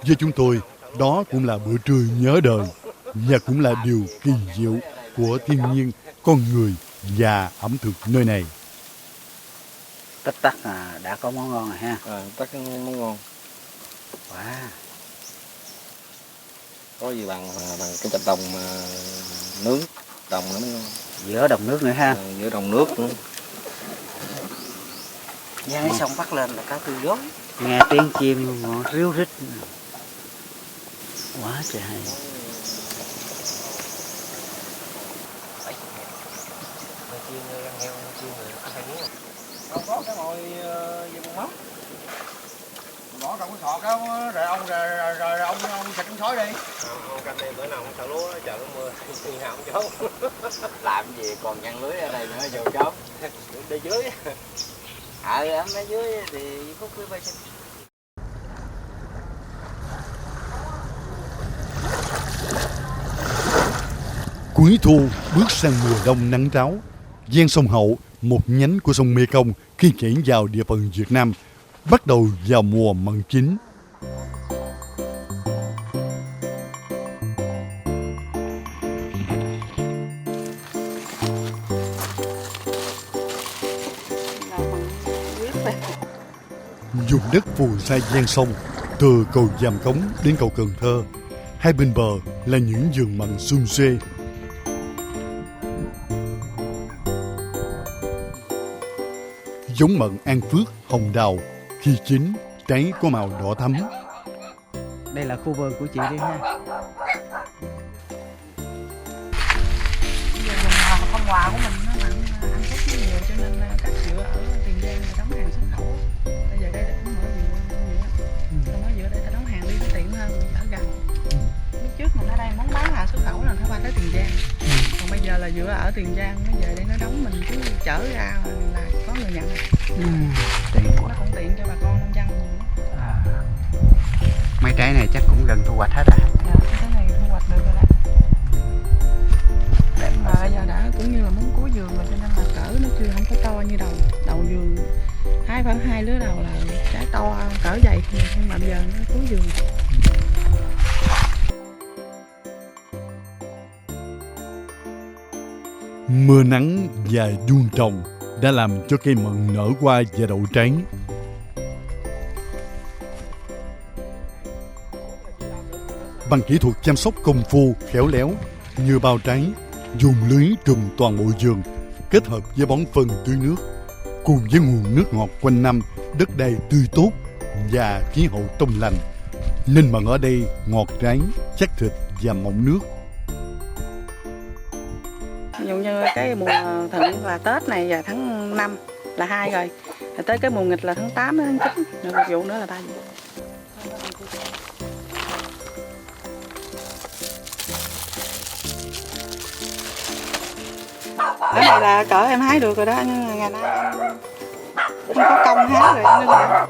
Với chúng tôi, đó cũng là bữa trưa nhớ đời và cũng là điều kỳ diệu của thiên nhiên, con người và ẩm thực nơi này. Tất tắc đã có món ngon rồi ha. Tất cái món ngon. Wow. Có gì bằng cái chạch đồng mà nướng đồng nữa mới ngon. Giữa đồng nước nữa ha. Giữa đồng nước nữa. Nhai xong bắt lên là cá tươi rối. Nghe tiếng chim ngon ríu rít. Quá trời hay. Đâu có cái mồi về bùn mắm. Bỏ trong cái sọt đó rồi ông xịt con sói đi. Ông canh đây bữa nào ông xào lúa chợ nó mưa nào không chốt. Làm gì còn nhăn lưới ở đây nữa vô chốt. Đi dưới. Ở mấy dưới thì khúc dưới bay. Cuối thu bước sang mùa đông nắng ráo, ven sông Hậu, một nhánh của sông Mekong khi chảy vào địa phận Việt Nam, bắt đầu vào mùa mận chín. Vùng đất phù sa ven sông, từ cầu Giàm Cống đến cầu Cần Thơ, hai bên bờ là những vườn mận sum xuê. Giống mận An Phước, Hồng Đào, khi chín, trái có màu đỏ thắm. Đây là khu vườn của chị đi ha. Con quà của mình nó mặn ăn Phước nó nhiều cho nên các dừa ở Tiền Giang là đóng hàng xuất khẩu. Bây giờ đây là cũng mở dừa. Nó dừa đây ta đóng hàng đi nó tiện hơn ở gần. Lúc trước mình ở đây muốn bán hàng xuất khẩu là phải qua tới Tiền Giang. Còn bây giờ là dừa ở Tiền Giang nó về đây nó đóng mình cứ chở ra là có người nhận. Nó cũng tiện cho bà con nông dân nhiều. Mấy trái này chắc cũng gần thu hoạch hết rồi. Dạ, cái này thu hoạch được rồi đó. Mà bây giờ đã cũng như là muốn cố vườn rồi cho nên là cỡ nó chưa không có to như đầu vườn. Khoảng 2 lứa đầu là trái to cỡ vậy nhưng mà bây giờ nó cuối vườn. Mưa nắng và vuông trồng đã làm cho cây mận nở hoa và đậu trái. Bằng kỹ thuật chăm sóc công phu, khéo léo như bao trái, dùng lưới trùm toàn bộ vườn, kết hợp với bón phân tưới nước, cùng với nguồn nước ngọt quanh năm, đất đai tươi tốt và khí hậu trong lành, nên mận ở đây ngọt trái, chắc thịt và mọng nước. Ví dụ như cái mùa thịnh là Tết này và tháng 5 là 2 rồi. Rồi tới cái mùa nghịch là tháng 8 đến tháng 9, rồi một vụ nữa là 3 vụ. Cái này là cỡ em hái được rồi đó, nhưng mà ngày nay em không có công hái rồi nên là...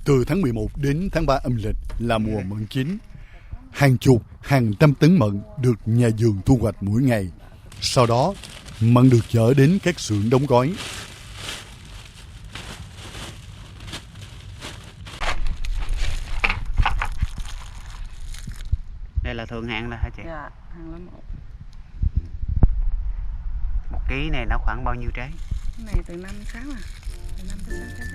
Từ tháng 11 đến tháng 3 âm lịch là mùa mận chín. Hàng chục, hàng trăm tấn mận được nhà vườn thu hoạch mỗi ngày. Sau đó, mận được chở đến các xưởng đóng gói. Đây là thượng hạng rồi hả chị? Dạ, hàng lá 1. 1 ký này nó khoảng bao nhiêu trái? Cái này từ 5 6 à. Từ 5 tới 6 trái.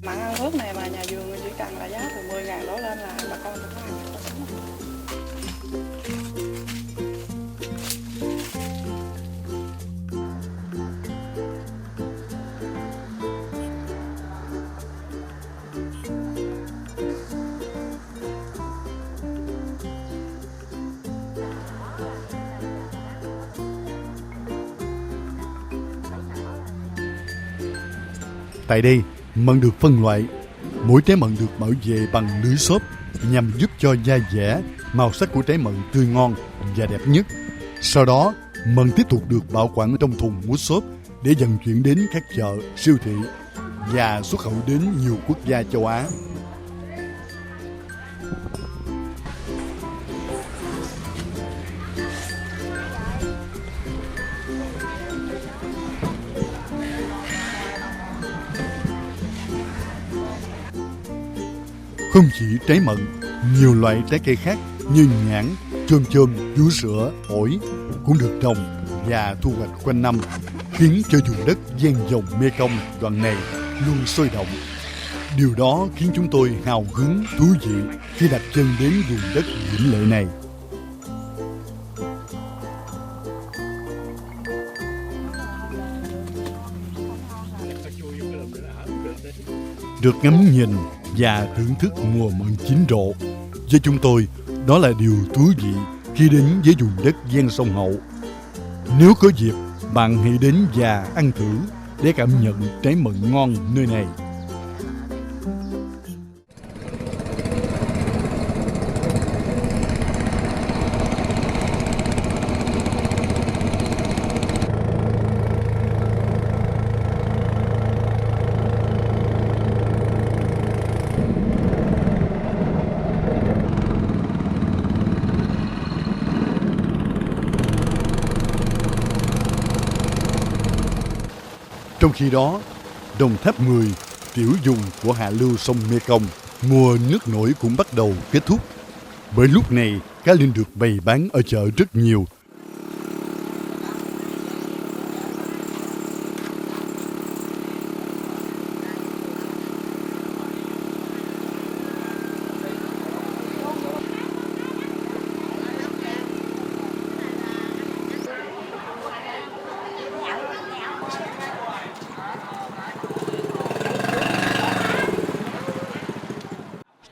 Mặn An Phước này mà nhà vườn Tại đây, mận được phân loại. Mỗi trái mận được bảo vệ bằng lưới xốp nhằm giúp cho da dẻ, màu sắc của trái mận tươi ngon và đẹp nhất. Sau đó, mận tiếp tục được bảo quản trong thùng mút xốp để vận chuyển đến các chợ, siêu thị và xuất khẩu đến nhiều quốc gia châu Á. Không chỉ trái mận, nhiều loại trái cây khác như nhãn, chôm chôm, vú sữa, ổi cũng được trồng và thu hoạch quanh năm, khiến cho vùng đất ven dòng Mekong đoạn này luôn sôi động. Điều đó khiến chúng tôi hào hứng, thú vị khi đặt chân đến vùng đất diễm lệ này. Được ngắm nhìn và thưởng thức mùa mận chín rộ, với chúng tôi, đó là điều thú vị khi đến với vùng đất ven sông Hậu. Nếu có dịp, bạn hãy đến và ăn thử để cảm nhận trái mận ngon nơi này. Trong khi đó, Đồng Tháp 10, tiểu vùng của hạ lưu sông Mekong, mùa nước nổi cũng bắt đầu kết thúc. Bởi lúc này, cá linh được bày bán ở chợ rất nhiều.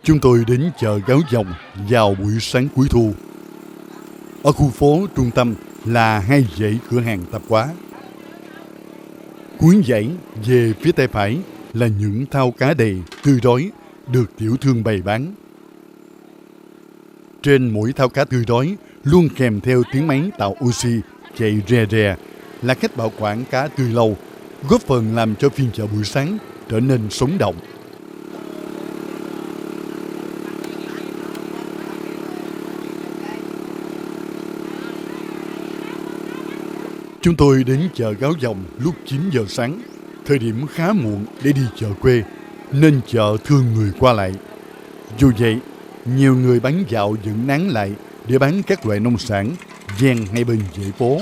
Chúng tôi đến chợ Gáo Dòng vào buổi sáng cuối thu. Ở khu phố trung tâm là hai dãy cửa hàng tạp hóa. Cuối dãy về phía tay phải là những thau cá đầy tươi rói được tiểu thương bày bán. Trên mỗi thau cá tươi rói luôn kèm theo tiếng máy tạo oxy chạy rè rè, là cách bảo quản cá tươi lâu, góp phần làm cho phiên chợ buổi sáng trở nên sống động. Chúng tôi đến chợ Gáo Dòng lúc 9 giờ sáng, thời điểm khá muộn để đi chợ quê, nên chợ thương người qua lại. Dù vậy, nhiều người bán dạo vẫn nán lại để bán các loại nông sản ven hai bên dãy phố.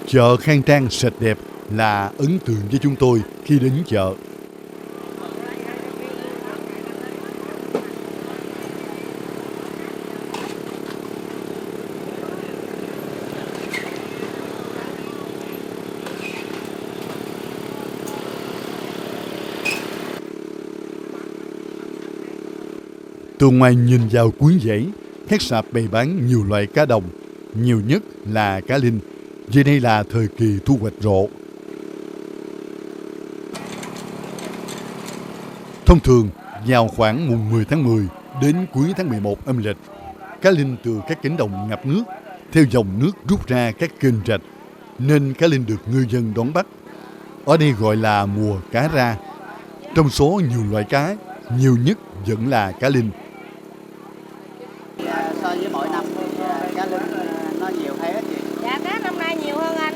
Chợ khang trang sạch đẹp là ấn tượng với chúng tôi khi đến chợ. Từ ngoài nhìn vào cuối dãy, các sạp bày bán nhiều loại cá đồng, nhiều nhất là cá linh, vì đây là thời kỳ thu hoạch rộ. Thông thường, vào khoảng mùng 10 tháng 10 đến cuối tháng 11 âm lịch, cá linh từ các cánh đồng ngập nước, theo dòng nước rút ra các kênh rạch, nên cá linh được ngư dân đón bắt. Ở đây gọi là mùa cá ra. Trong số nhiều loại cá, nhiều nhất vẫn là cá linh. So với mỗi năm thì cá linh nó nhiều hay ít gì? Dạ cá năm nay nhiều hơn anh.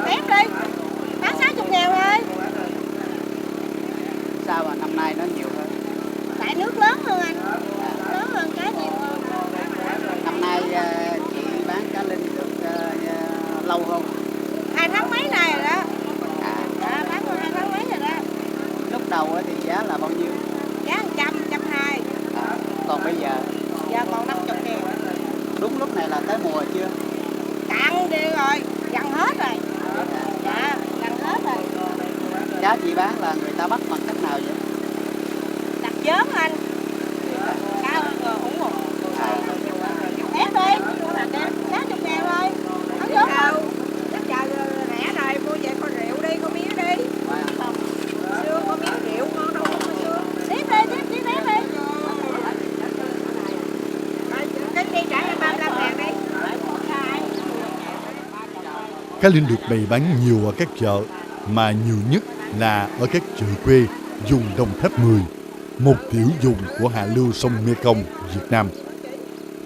Ép đi, bán 60.000 thôi. Sao mà năm nay nó nhiều hơn? Tại nước lớn hơn anh, lớn hơn cá nhiều hơn. Năm nay chị bán cá linh được lâu không? 2 tháng mấy nay rồi đó. Dạ, bán hơn 2 tháng mấy rồi đó. Lúc đầu thì giá là bao nhiêu? Giá 100, 120. Còn bây giờ? Giờ còn 50.000. Đúng lúc này là tới mùa chưa? Cạn đi rồi, gần hết rồi. Dạ, gần hết rồi. Giá chị bán là người ta bắt bằng cách nào vậy? Đặt vớn anh. Cao ủng hộ. Ép đi, 60.000. cá linh được bày bán nhiều ở các chợ, mà nhiều nhất là ở các chợ quê vùng Đồng Tháp 10, một tiểu vùng của hạ lưu sông Mekong, Việt Nam.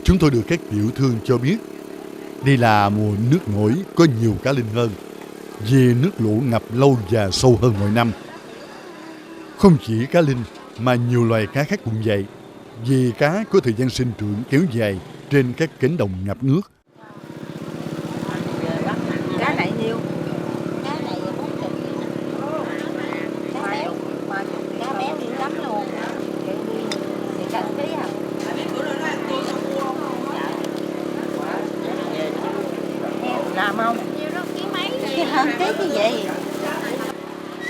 Chúng tôi được các tiểu thương cho biết, đây là mùa nước nổi có nhiều cá linh hơn, vì nước lũ ngập lâu và sâu hơn mọi năm. Không chỉ cá linh mà nhiều loài cá khác cũng vậy, vì cá có thời gian sinh trưởng kéo dài trên các cánh đồng ngập nước. Cá này nhiêu? Cá này 40. Cá bé đi lắm luôn. Thì cân ký hả? Làm không? Cái hơn ký cái gì?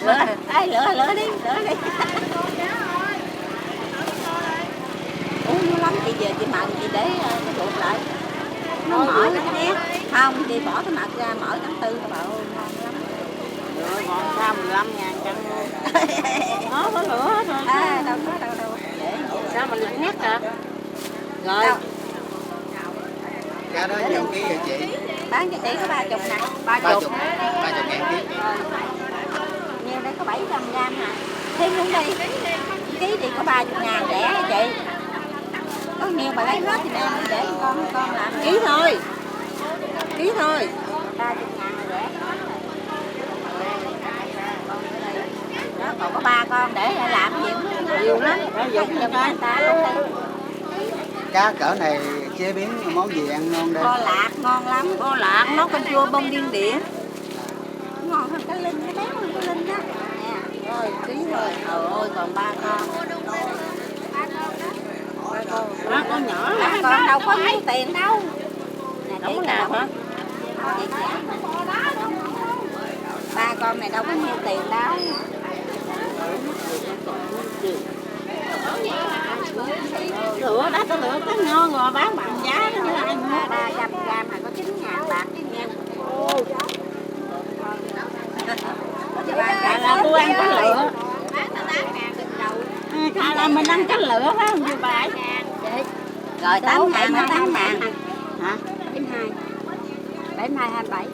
Lỡ đi. Uống lắm chị về chị mặn chị để cái ruột lại. Nó mỡ lắm nhé. Không, chị bỏ cái mặt ra mỡ tháng tư các bạn ơi, ngon lắm. Rồi còn sao 15.000 cân luôn. Nó có lửa hết rồi. Đâu có đâu. Để Sao mình lạnh ngắt hả? Rồi. Cá đó nhiêu ký vậy chị? bán cho chị có 30 nè. 30 ngàn ký. Nhiêu đây có 700 gram hả? Thêm luôn đi. Ký thì có 30.000 rẻ hả chị? Có nhiều bà lấy hết thì đem đi để con làm. Ký thôi. 30.000 rẻ. Đó, còn có 3 con để làm gì Nhiều lắm. dùng cho người ta luôn đi. Cá cỡ này chế biến món gì ăn ngon đây? Kho lạc ngon lắm. Cô lạc nó canh chua bông điên đĩa. Ngon hơn cái linh, cái béo hơn cái linh đó. Nè, Rồi ký thôi. Trời ơi còn 3 con. Má con nhỏ ba lắm. con đâu có nhiêu tiền đâu. Nè, Đâu có chị nào hả? chị trả mà. 3 con này đâu có nhiêu tiền đâu. Lửa đó có lửa cá ngon rồi bán bằng giá đó nữa ai mua. 300 gram mà có 9.000 bạc chứ nhiêu. Tại là tôi ăn cá lửa. Tại là mình ăn cá lửa phải không chị bà? Rồi 8.000 hả? 8.000 hả? 72 27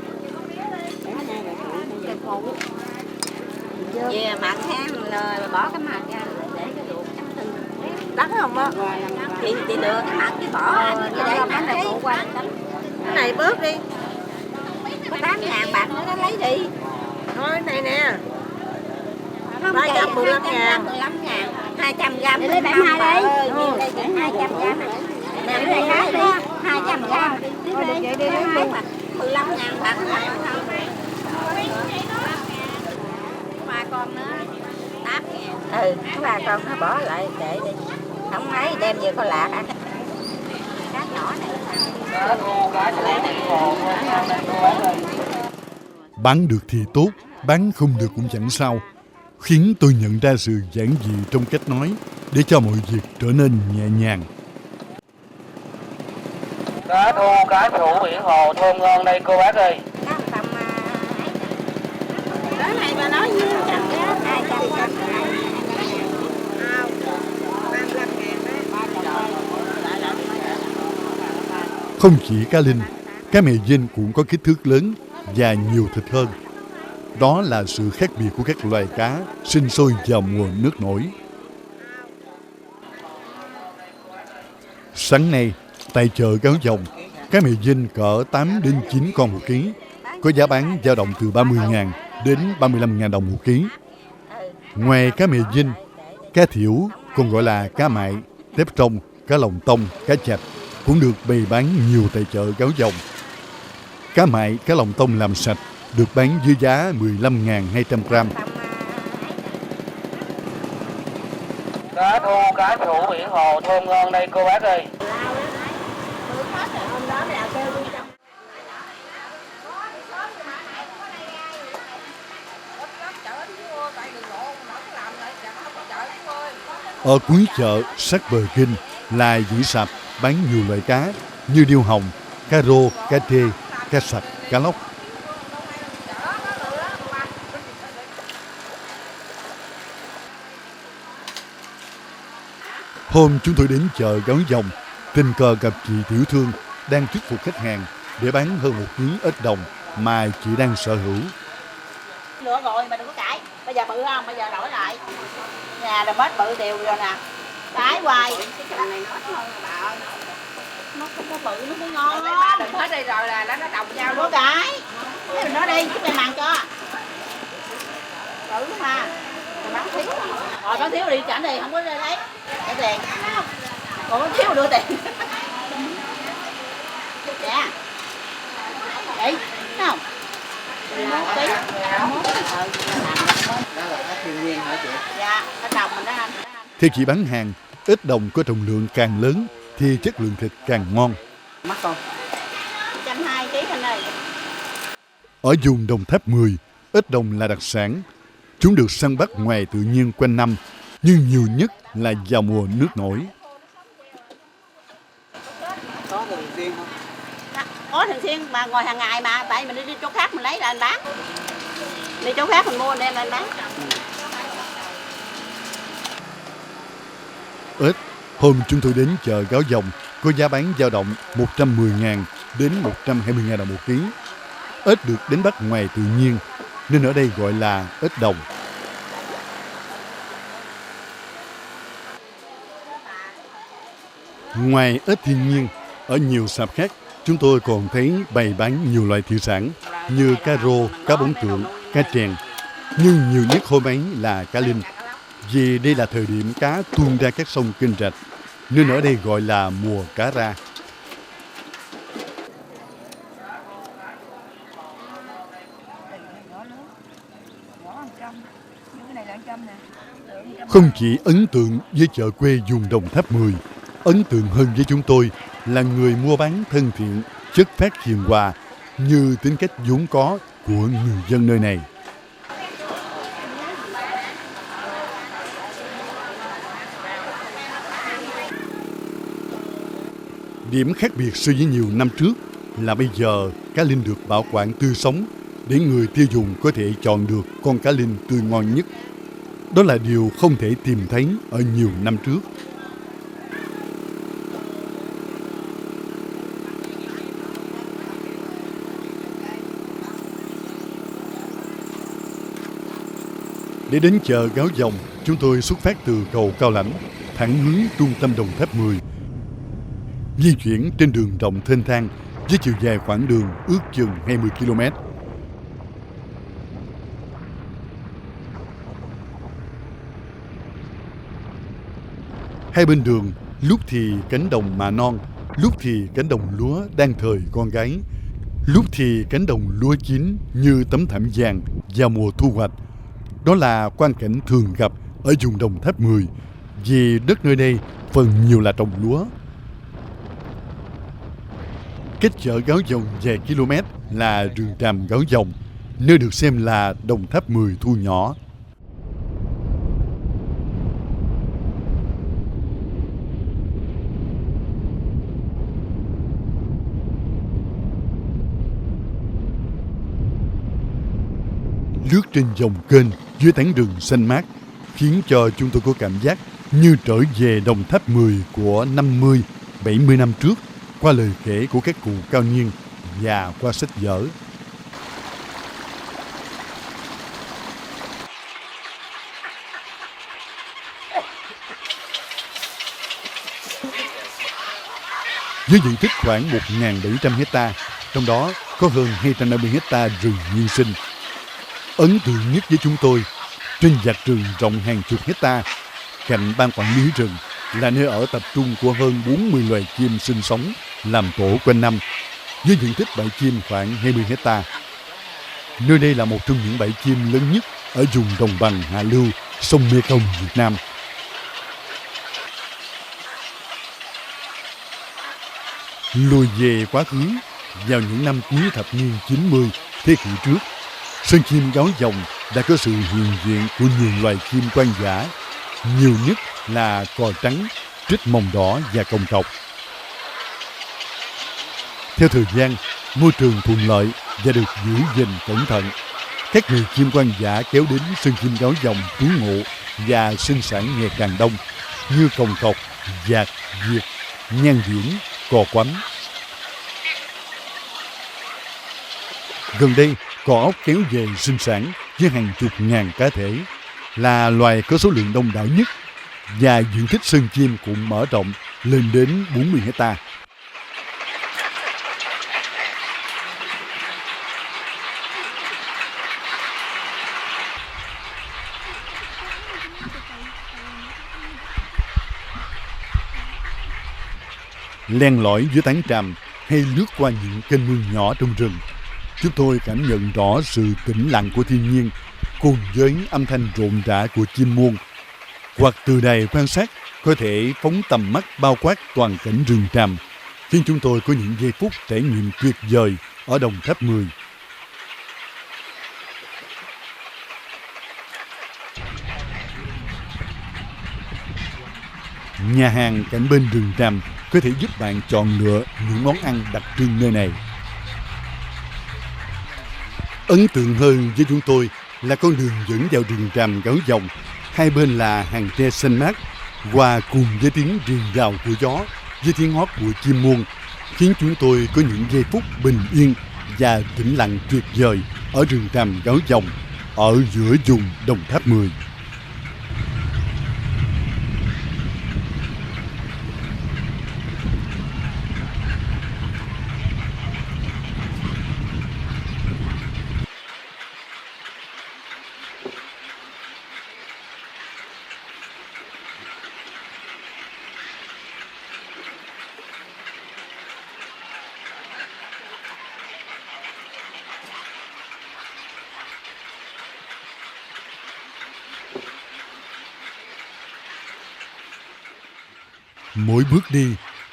về mặt ha rồi bỏ cái mặt ra để cái ruột trắng tinh Đắt không á? chị đưa cái mặt cái bỏ để mặt cái Cái này bớt đi. có 8.000 bạc nữa nó lấy đi. Thôi cái này nè. Không, 315.000. 15.000 200 gram để lấy 72 đi. Nhiều đây chỉ 200 gram này. Nè lấy cái đi 200 gram. Thôi được vậy đi lấy 15.000 bạc nữa. 3 con nữa 8.000. Có 3 con nó bỏ lại để đi. Không ấy đem về con lạc ăn. Cá nhỏ này. Bán được thì tốt, bán không được cũng chẳng sao, khiến tôi nhận ra sự giản dị trong cách nói để cho mọi việc trở nên nhẹ nhàng. Cá thu, cá sủ biển hồ thơm ngon đây cô bác ơi. Cá tầm Cái này bà nói nhiêu? 200 gram. Không chỉ cá linh, cá mè dinh cũng có kích thước lớn và nhiều thịt hơn. Đó là sự khác biệt của các loài cá sinh sôi vào mùa nước nổi. Sáng nay, tại chợ Gáo Dòng, cá mè dinh cỡ 8 đến 9 con một ký, có giá bán dao động từ 30.000 đến 35.000 đồng một ký. Ngoài cá mè dinh, cá thiểu còn gọi là cá mại, tép trong, cá lồng tông, cá chạch cũng được bày bán nhiều tại chợ Gáo Dòng. Cá mại, cá lồng tông làm sạch được bán với giá 15.200 gram. Cá thu, cá sủ biển hồ thơm ngon đây cô bác ơi. Ở cuối chợ sát bờ Kinh là dĩ sạp bán nhiều loại cá như điêu hồng, cá rô, cá trê, cá sặc, cá lóc. Hôm chúng tôi đến chợ Gáo Dòng, tình cờ gặp chị tiểu thương đang thuyết phục khách hàng để bán hơn 1 ký ếch đồng mà chị đang sở hữu. Lựa rồi mà đừng có cãi. Bây giờ bự không? Bây giờ đổi lại. Nhà là mết bự đều rồi nè. Cái hoài. Cái cành này nó ít hơn bà ơi. Nó không có bự, nó mới ngon. Ba đừng hết đây rồi là nó đồng nhau luôn. Cái. Nó đi, chứ mày màng cho. Bự mà. Rồi bán thiếu. Rồi bán thiếu đi, trả tiền không có ra đấy. Trả tiền. Còn bán thiếu đưa tiền. Dạ. Đấy, thấy không? Đó là cái thiên nhiên hả chị? Dạ, cái đồng mình đó anh. Theo chị bán hàng, ếch đồng có trọng lượng càng lớn thì chất lượng thịt càng ngon. Mắc không? 120 kg anh ơi. Ở vùng Đồng Tháp 10, ếch đồng là đặc sản. Chúng được săn bắt ngoài tự nhiên quanh năm, nhưng nhiều nhất là vào mùa nước nổi. Có thường xuyên không? Có thường xuyên mà ngồi hàng ngày mà, tại mình đi chỗ khác mình lấy là anh bán. Đi chỗ khác mình mua đem là anh bán. Ếch, hôm chúng tôi đến chợ Gáo Dòng, có giá bán dao động 110.000 đến 120.000 đồng một ký. Ếch được đánh bắt ngoài tự nhiên, nên ở đây gọi là ếch đồng. Ngoài ếch thiên nhiên, ở nhiều sạp khác, chúng tôi còn thấy bày bán nhiều loại thủy sản như cá rô, cá bống tượng, cá trèn. Nhưng nhiều nhất hôm ấy là cá linh. Vì đây là thời điểm cá tuôn ra các sông kênh rạch, nên ở đây gọi là mùa cá ra. Không chỉ ấn tượng với chợ quê vùng Đồng Tháp 10, ấn tượng hơn với chúng tôi là người mua bán thân thiện, chất phác hiền hòa như tính cách vốn có của người dân nơi này. Điểm khác biệt so với nhiều năm trước là bây giờ cá linh được bảo quản tươi sống để người tiêu dùng có thể chọn được con cá linh tươi ngon nhất. Đó là điều không thể tìm thấy ở nhiều năm trước. Để đến chợ Gáo Dòng, chúng tôi xuất phát từ cầu Cao Lãnh, thẳng hướng trung tâm Đồng Tháp 10. Di chuyển trên đường rộng thênh thang với chiều dài khoảng đường ước chừng 20 km. Hai bên đường, lúc thì cánh đồng mạ non, lúc thì cánh đồng lúa đang thời con gái, lúc thì cánh đồng lúa chín như tấm thảm vàng vào mùa thu hoạch. Đó là quang cảnh thường gặp ở vùng Đồng Tháp 10, vì đất nơi đây phần nhiều là trồng lúa. Cách chợ Gáo Dòng vài km là rừng tràm Gáo Dòng, nơi được xem là Đồng Tháp 10 thu nhỏ. Lướt trên dòng kênh dưới tán rừng xanh mát khiến cho chúng tôi có cảm giác như trở về Đồng Tháp 10 của 50, 70 năm trước qua lời kể của các cụ cao niên và qua sách vở. Với diện tích khoảng 1.700 hecta, trong đó có hơn 250 hecta rừng nguyên sinh. Ấn tượng nhất với chúng tôi, trên vạt rừng rộng hàng chục hecta, cạnh ban quản lý rừng là nơi ở tập trung của hơn 40 loài chim sinh sống, làm tổ quanh năm, với diện tích bãi chim khoảng 20 hecta. Nơi đây là một trong những bãi chim lớn nhất ở vùng đồng bằng hạ lưu sông Mekong Việt Nam. Lùi về quá khứ, vào những năm cuối thập niên 90 thế kỷ trước, sơn chim Gáo Dòng đã có sự hiện diện của nhiều loài chim hoang dã, nhiều nhất là cò trắng, trích mồng đỏ và còng cọc. Theo thời gian, môi trường thuận lợi và được giữ gìn cẩn thận, các người chim hoang dã kéo đến sơn chim Gáo Dòng trú ngụ và sinh sản ngày càng đông, như còng cọc, dạt, việt, nhan viễn, cò quắm. Gần đây, cò ốc kéo về sinh sản với hàng chục ngàn cá thể, là loài có số lượng đông đảo nhất và diện tích sơn chim cũng mở rộng lên đến 40 hectare. Len lỏi giữa tán tràm hay lướt qua những kênh mương nhỏ trong rừng, chúng tôi cảm nhận rõ sự tĩnh lặng của thiên nhiên cùng với âm thanh rộn rã của chim muông. Hoặc từ đài quan sát có thể phóng tầm mắt bao quát toàn cảnh rừng tràm, khiến chúng tôi có những giây phút trải nghiệm tuyệt vời ở Đồng Tháp 10. Nhà hàng cạnh bên rừng tràm có thể giúp bạn chọn lựa những món ăn đặc trưng nơi này. Ấn tượng hơn với chúng tôi là con đường dẫn vào rừng tràm Gáo Dòng. Hai bên là hàng tre xanh mát, hòa cùng với tiếng rì rào của gió, với tiếng hót của chim muông, khiến chúng tôi có những giây phút bình yên và tĩnh lặng tuyệt vời ở rừng tràm Gáo Dòng, ở giữa vùng Đồng Tháp 10. Mỗi bước đi,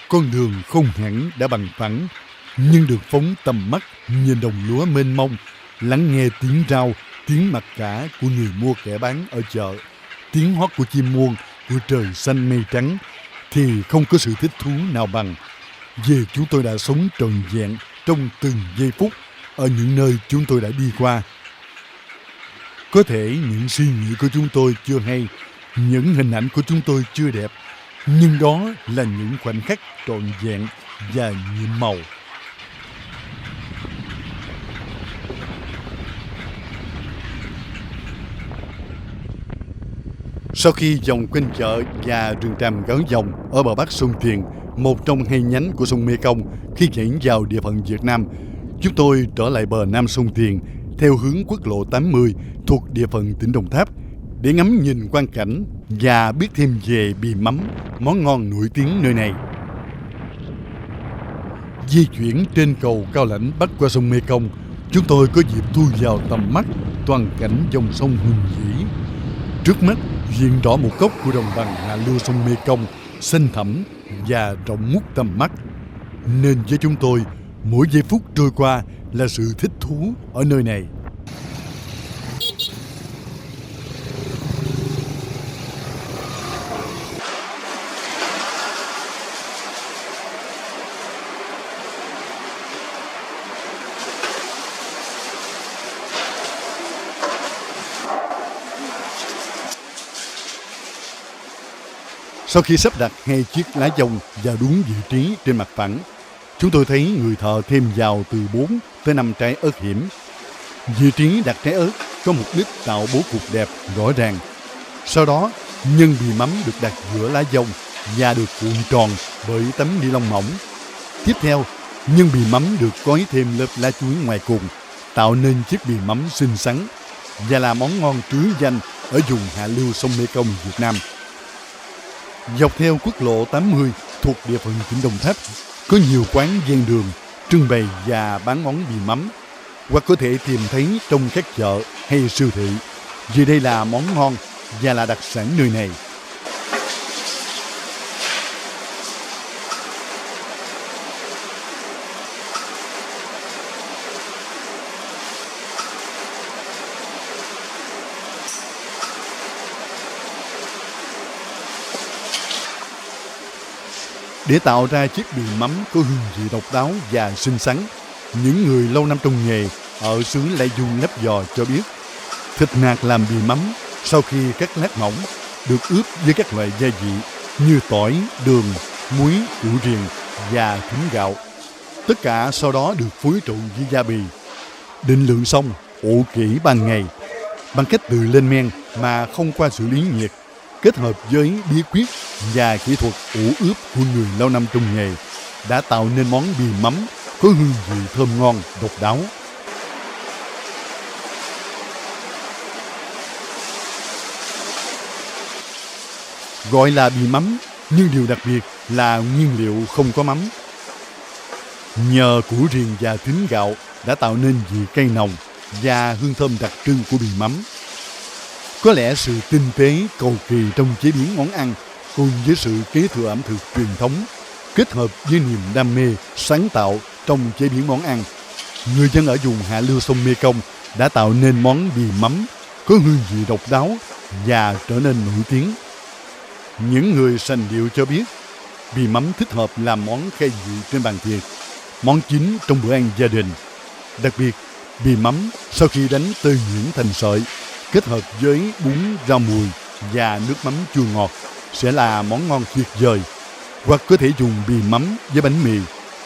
con đường không hẳn đã bằng phẳng, nhưng được phóng tầm mắt nhìn đồng lúa mênh mông, lắng nghe tiếng rao, tiếng mặc cả của người mua kẻ bán ở chợ, tiếng hót của chim muông, của trời xanh mây trắng, thì không có sự thích thú nào bằng. Vì chúng tôi đã sống trọn vẹn trong từng giây phút ở những nơi chúng tôi đã đi qua. Có thể những suy nghĩ của chúng tôi chưa hay, những hình ảnh của chúng tôi chưa đẹp, nhưng đó là những khoảnh khắc trọn vẹn và nhiệm màu. Sau khi vòng quanh chợ và rừng tràm Gáo Dòng ở bờ bắc sông Tiền, một trong hai nhánh của sông Mekong khi chảy vào địa phận Việt Nam, chúng tôi trở lại bờ nam sông Tiền theo hướng quốc lộ 80 thuộc địa phận tỉnh Đồng Tháp để ngắm nhìn quang cảnh và biết thêm về bì mắm, món ngon nổi tiếng nơi này. Di chuyển trên cầu Cao Lãnh bắc qua sông Mekong, chúng tôi có dịp thu vào tầm mắt toàn cảnh dòng sông hùng vĩ. Trước mắt hiện rõ một góc của đồng bằng hạ lưu sông Mekong xanh thẳm và rộng ngút tầm mắt, nên với chúng tôi mỗi giây phút trôi qua là sự thích thú ở nơi này. Sau khi sắp đặt hai chiếc lá dong vào đúng vị trí trên mặt phẳng, chúng tôi thấy người thợ thêm vào từ 4 tới 5 trái ớt hiểm. Vị trí đặt trái ớt có mục đích tạo bố cục đẹp rõ ràng. Sau đó, nhân bì mắm được đặt giữa lá dong và được cuộn tròn bởi tấm ni lông mỏng. Tiếp theo, nhân bì mắm được gói thêm lớp lá chuối ngoài cùng, tạo nên chiếc bì mắm xinh xắn và là món ngon trứ danh ở vùng hạ lưu sông Mekong Việt Nam. Dọc theo quốc lộ 80 thuộc địa phận tỉnh Đồng Tháp, có nhiều quán ven đường trưng bày và bán món bì mắm, hoặc có thể tìm thấy trong các chợ hay siêu thị, vì đây là món ngon và là đặc sản nơi này. Để tạo ra chiếc bì mắm có hương vị độc đáo và xinh xắn, những người lâu năm trong nghề ở xứ Lai Dung Lấp Vò cho biết, thịt nạc làm bì mắm sau khi cắt lát mỏng được ướp với các loại gia vị như tỏi, đường, muối, củ riềng và thính gạo. Tất cả sau đó được phối trộn với gia bì. định lượng xong ủ kỹ ban ngày bằng cách tự lên men mà không qua xử lý nhiệt, kết hợp với bí quyết và kỹ thuật ủ ướp của người lâu năm trong nghề đã tạo nên món bì mắm có hương vị thơm ngon, độc đáo. Gọi là bì mắm, nhưng điều đặc biệt là nguyên liệu không có mắm. Nhờ củ riềng và thính gạo đã tạo nên vị cay nồng và hương thơm đặc trưng của bì mắm. Có lẽ sự tinh tế, cầu kỳ trong chế biến món ăn cùng với sự kế thừa ẩm thực truyền thống kết hợp với niềm đam mê, sáng tạo trong chế biến món ăn, người dân ở vùng hạ lưu sông Mê Công đã tạo nên món bì mắm có hương vị độc đáo và trở nên nổi tiếng. Những người sành điệu cho biết bì mắm thích hợp làm món khai vị trên bàn tiệc, món chính trong bữa ăn gia đình. Đặc biệt, bì mắm sau khi đánh tơi nhuyễn thành sợi, kết hợp với bún rau mùi và nước mắm chua ngọt sẽ là món ngon tuyệt vời. Hoặc có thể dùng bì mắm với bánh mì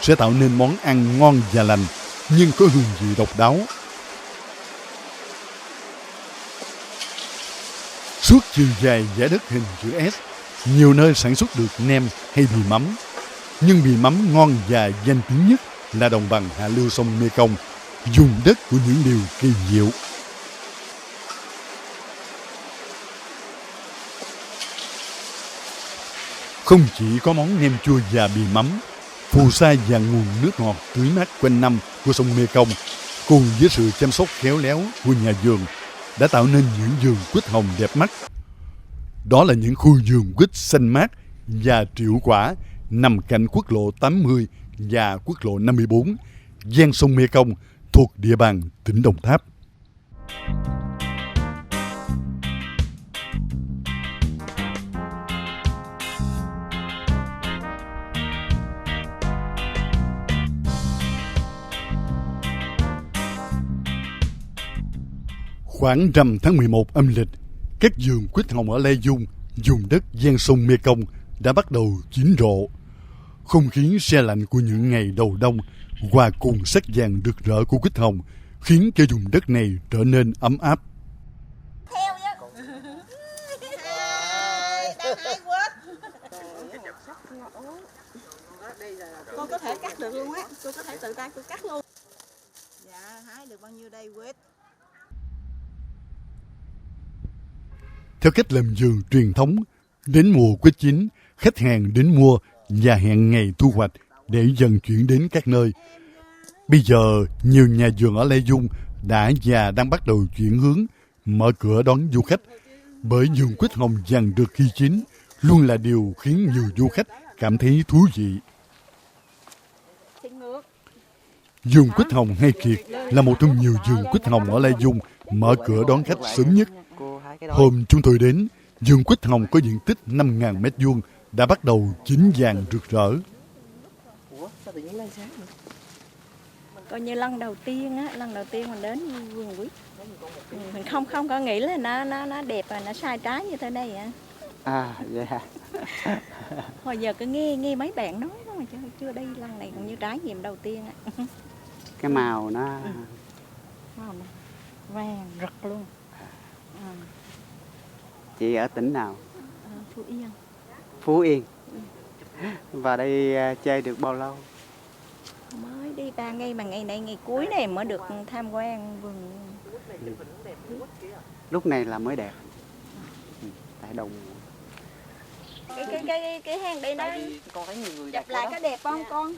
sẽ tạo nên món ăn ngon và lành nhưng có hương vị độc đáo. Suốt chiều dài dải đất hình chữ S, nhiều nơi sản xuất được nem hay bì mắm. Nhưng bì mắm ngon và danh tiếng nhất là đồng bằng hạ lưu sông Mê Công, vùng đất của những điều kỳ diệu. Không chỉ có món nem chua và bì mắm, phù sa và nguồn nước ngọt tưới mát quanh năm của sông Mê Công, cùng với sự chăm sóc khéo léo của nhà vườn, đã tạo nên những vườn quýt hồng đẹp mắt. Đó là những khu vườn quýt xanh mát và triệu quả nằm cạnh quốc lộ 80 và quốc lộ 54, ven sông Mê Công, thuộc địa bàn tỉnh Đồng Tháp. Khoảng rằm tháng 11 âm lịch, các vườn quýt hồng ở Lai Dung, vùng đất ven sông Mê Công đã bắt đầu chín rộ. Không khí se lạnh của những ngày đầu đông hòa cùng sắc vàng rực rỡ của quýt hồng khiến cho vùng đất này trở nên ấm áp. Cô có thể cắt được luôn á, cô có thể tự tay cô cắt luôn. Dạ, hái được bao nhiêu đây quýt? Theo cách làm vườn truyền thống, đến mùa quýt chín, khách hàng đến mua và hẹn ngày thu hoạch để dần chuyển đến các nơi. Bây giờ, nhiều nhà vườn ở Lai Dung đã và đang bắt đầu chuyển hướng mở cửa đón du khách, bởi vườn quýt hồng vàng rực khi chín luôn là điều khiến nhiều du khách cảm thấy thú vị. Vườn quýt hồng Hai Kiệt là một trong nhiều vườn quýt hồng ở Lai Dung mở cửa đón khách sớm nhất. Hôm chúng tôi đến, vườn quýt hồng có diện tích 5.000 m2 đã bắt đầu chín vàng rực rỡ. Coi như lần đầu tiên mình đến vườn quýt, mình không có nghĩ là nó đẹp và nó sai trái như thế này ạ. Vậy hả? Hồi giờ cứ nghe mấy bạn nói đó mà chưa đi, lần này cũng như trải nghiệm đầu tiên ạ. Cái màu nó màu này vàng rực luôn. Chị ở tỉnh nào? Phú Yên. Phú Yên. Và đây chơi được bao lâu? Mới đi 3 ngày mà ngày này ngày cuối này mới được tham quan vườn. Lúc này là mới đẹp. Tại đồng. Cái hàng đây nó chụp lại có đẹp không con?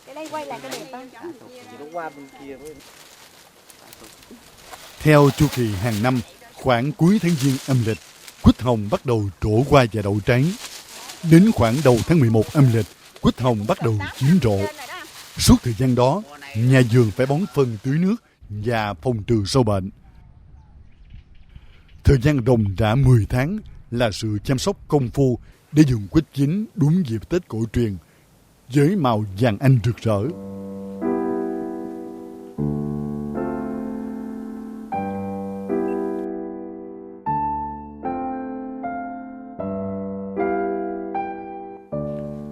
Cái đây quay lại có đẹp không? Theo chu kỳ hàng năm, khoảng cuối tháng Giêng âm lịch, quýt hồng bắt đầu trổ qua và đậu trái. Đến khoảng đầu tháng 11 âm lịch, quýt hồng bắt đầu chín rộ. Suốt thời gian đó, nhà vườn phải bón phân tưới nước và phòng trừ sâu bệnh. Thời gian ròng rã 10 tháng là sự chăm sóc công phu để vườn quýt chín đúng dịp Tết cổ truyền, với màu vàng anh rực rỡ.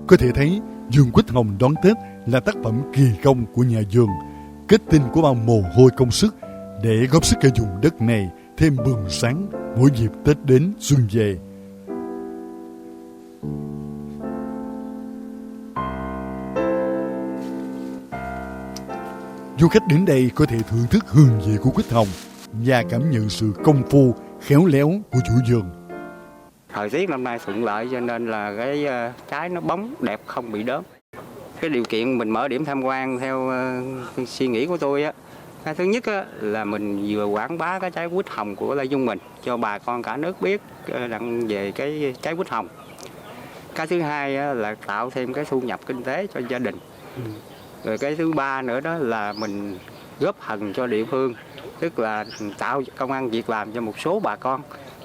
Có thể thấy, vườn quýt hồng đón Tết là tác phẩm kỳ công của nhà vườn. kết tinh của bao mồ hôi công sức để góp sức cho vùng đất này thêm bừng sáng mỗi dịp Tết đến xuân về. Du khách đến đây có thể thưởng thức hương vị của quýt hồng và cảm nhận sự công phu, khéo léo của chủ vườn. Thời tiết năm nay thuận lợi cho nên là cái trái nó bóng đẹp, không bị đốm. Cái điều kiện mình mở điểm tham quan theo suy nghĩ của tôi á, cái thứ nhất á, là mình vừa quảng bá cái trái quýt hồng của Lê Dung mình cho bà con cả nước biết về cái trái quýt hồng. Cái thứ hai á, là tạo thêm cái thu nhập kinh tế cho gia đình. Rồi cái thứ ba nữa đó là mình góp phần cho địa phương, tức là tạo công ăn việc làm cho một số bà con.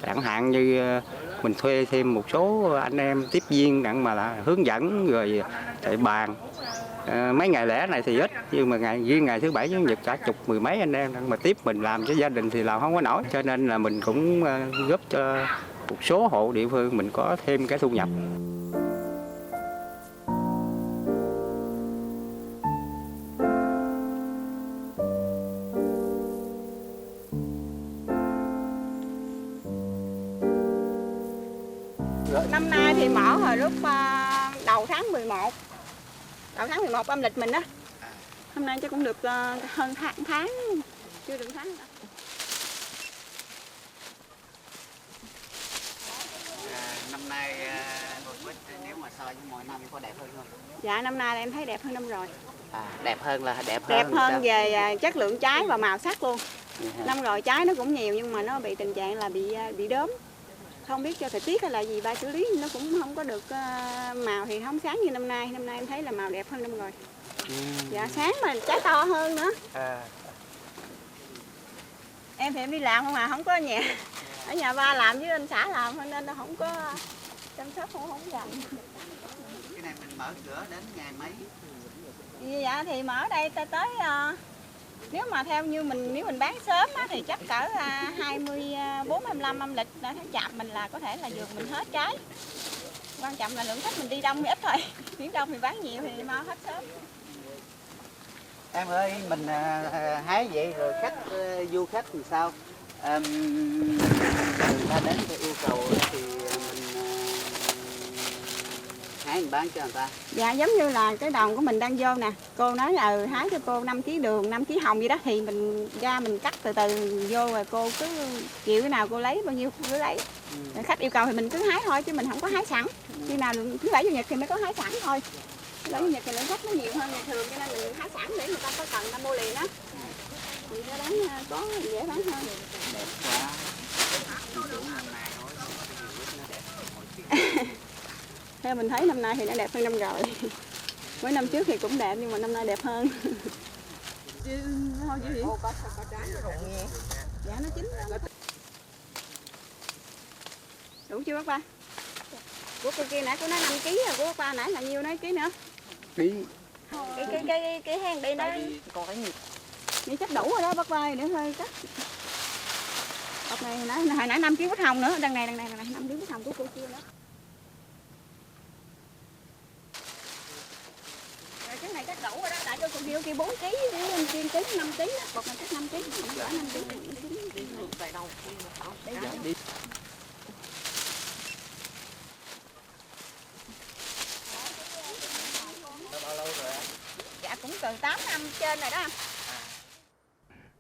Chẳng hạn như mình thuê thêm một số anh em tiếp viên đặng mà là hướng dẫn rồi chạy bàn. Mấy ngày lễ này thì ít, nhưng mà riêng ngày thứ Bảy Chủ nhật cả chục mười mấy anh em mà tiếp mình làm cho gia đình thì làm không có nổi. Cho nên là mình cũng góp cho một số hộ địa phương mình có thêm cái thu nhập. Năm nay thì mở hồi lúc đầu tháng 11. Đầu tháng 11 âm lịch mình á. Hôm nay chắc cũng được hơn tháng, chưa được tháng nữa. Năm nay quýt nếu mà so với mọi năm có đẹp hơn không? Dạ năm nay em thấy đẹp hơn năm rồi. Đẹp hơn là đẹp hơn về chất lượng trái và màu sắc luôn. Năm rồi trái nó cũng nhiều nhưng mà nó bị tình trạng là bị đốm. Không biết cho thời tiết hay là gì ba xử lý nó cũng không có được màu thì không sáng như năm nay. Năm nay em thấy là màu đẹp hơn năm rồi. Dạ sáng mà trái to hơn nữa. Em thì em đi làm không à, không có nhà. Ở nhà ba làm với anh xã làm nên nó không có chăm sóc, không dành. Cái này mình mở cửa đến ngày mấy? Dạ thì mở đây tới nếu mà theo như nếu mình bán sớm á, thì chắc cỡ 24-25 âm lịch tháng Chạp mình là có thể là vườn mình hết trái. Quan trọng là lượng khách mình đi đông thì ít thôi. Nếu đông thì bán nhiều thì mau hết sớm. Em ơi, mình hái vậy rồi du khách thì sao? Người ta đến thì yêu cầu thì mình hái mình bán cho người ta. Dạ giống như là cái đồng của mình đang vô nè. Cô nói là hái cho cô 5 kg đường, 5 kg hồng gì đó thì mình ra mình cắt từ từ vô rồi cô cứ chịu cái nào cô lấy bao nhiêu cô cứ lấy. Khách yêu cầu thì mình cứ hái thôi chứ mình không có hái sẵn. Khi nào thứ Bảy Chủ nhật thì mới có hái sẵn thôi. Thứ Bảy Chủ nhật thì lượng khách nó nhiều hơn ngày thường cho nên mình hái sẵn để người ta có cần ta mua liền á. Thì nó bán có dễ bán hơn. Đẹp quá. Theo mình thấy năm nay thì nó đẹp hơn năm rồi. Mấy năm trước thì cũng đẹp nhưng mà năm nay đẹp hơn. Dạ nó chín. Đủ chưa bác ba? Của cô kia nãy cô nói 5 kg rồi, của bác ba nãy là nhiêu nói ký nữa? Ký. Cái hang đây nó còn cái gì?นี่chắc đủ rồi đó bác ba, để hơi cắt. Bọc này hồi nãy 5 kg quýt hồng nữa, đằng này 5 kg quýt hồng của cô kia nữa. Rồi cái này chắc đủ rồi đó, tại cho cô kia 4 kg với anh kia ký 5 kg đó, bọc này chắc 5 kg, nó gỡ 5 kg. Tại đâu? Để đi. Dạ cũng từ 8 năm trên rồi đó.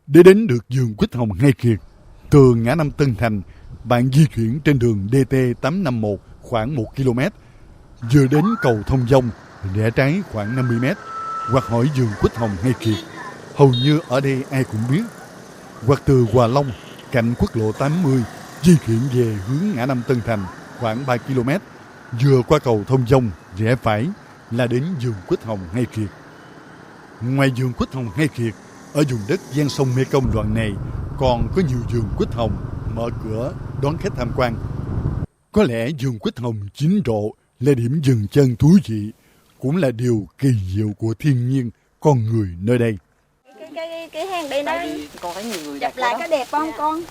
Để đến được vườn quýt hồng Hai Kiệt, từ ngã năm Tân Thành, bạn di chuyển trên đường DT851 khoảng 1 km, vừa đến cầu Thông Dông, rẽ trái khoảng 50 m, hoặc hỏi vườn quýt hồng Hai Kiệt. Hầu như ở đây ai cũng biết. Hoặc từ Hòa Long, cạnh quốc lộ 80, di chuyển về hướng ngã năm Tân Thành khoảng 3 km, vừa qua cầu Thông Dông, rẽ phải là đến vườn quýt hồng Hai Kiệt. Ngoài vườn quýt hồng Hai Kiệt, ở vùng đất ven sông Mekong đoạn này còn có nhiều vườn quýt hồng mở cửa đón khách tham quan. Có lẽ vườn quýt hồng chín rộ là điểm dừng chân thú vị, cũng là điều kỳ diệu của thiên nhiên con người nơi đây. Cái hang đây nó Con thấy nhiều người chụp lại cái đẹp không con?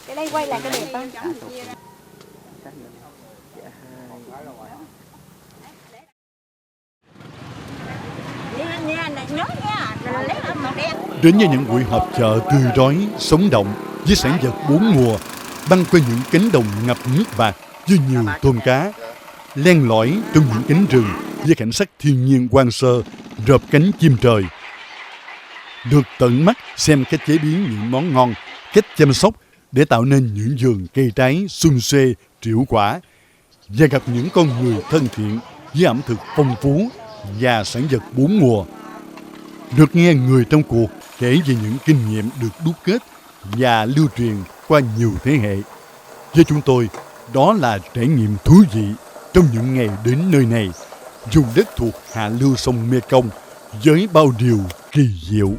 Cái đây quay lại cái đẹp không? Nha, nhớ nha, rồi Đến với những buổi họp chợ tươi rói, sống động với sản vật bốn mùa, băng qua những cánh đồng ngập nước bạc với nhiều tôm cá, len lỏi trong những cánh rừng với cảnh sắc thiên nhiên hoang sơ, rợp cánh chim trời. Được tận mắt xem cách chế biến những món ngon, cách chăm sóc để tạo nên những vườn cây trái sum xuê, triệu quả, và gặp những con người thân thiện với ẩm thực phong phú và sản vật bốn mùa. Được nghe người trong cuộc kể về những kinh nghiệm được đúc kết và lưu truyền qua nhiều thế hệ. Với chúng tôi, đó là trải nghiệm thú vị trong những ngày đến nơi này, vùng đất thuộc hạ lưu sông Mekong với bao điều kỳ diệu.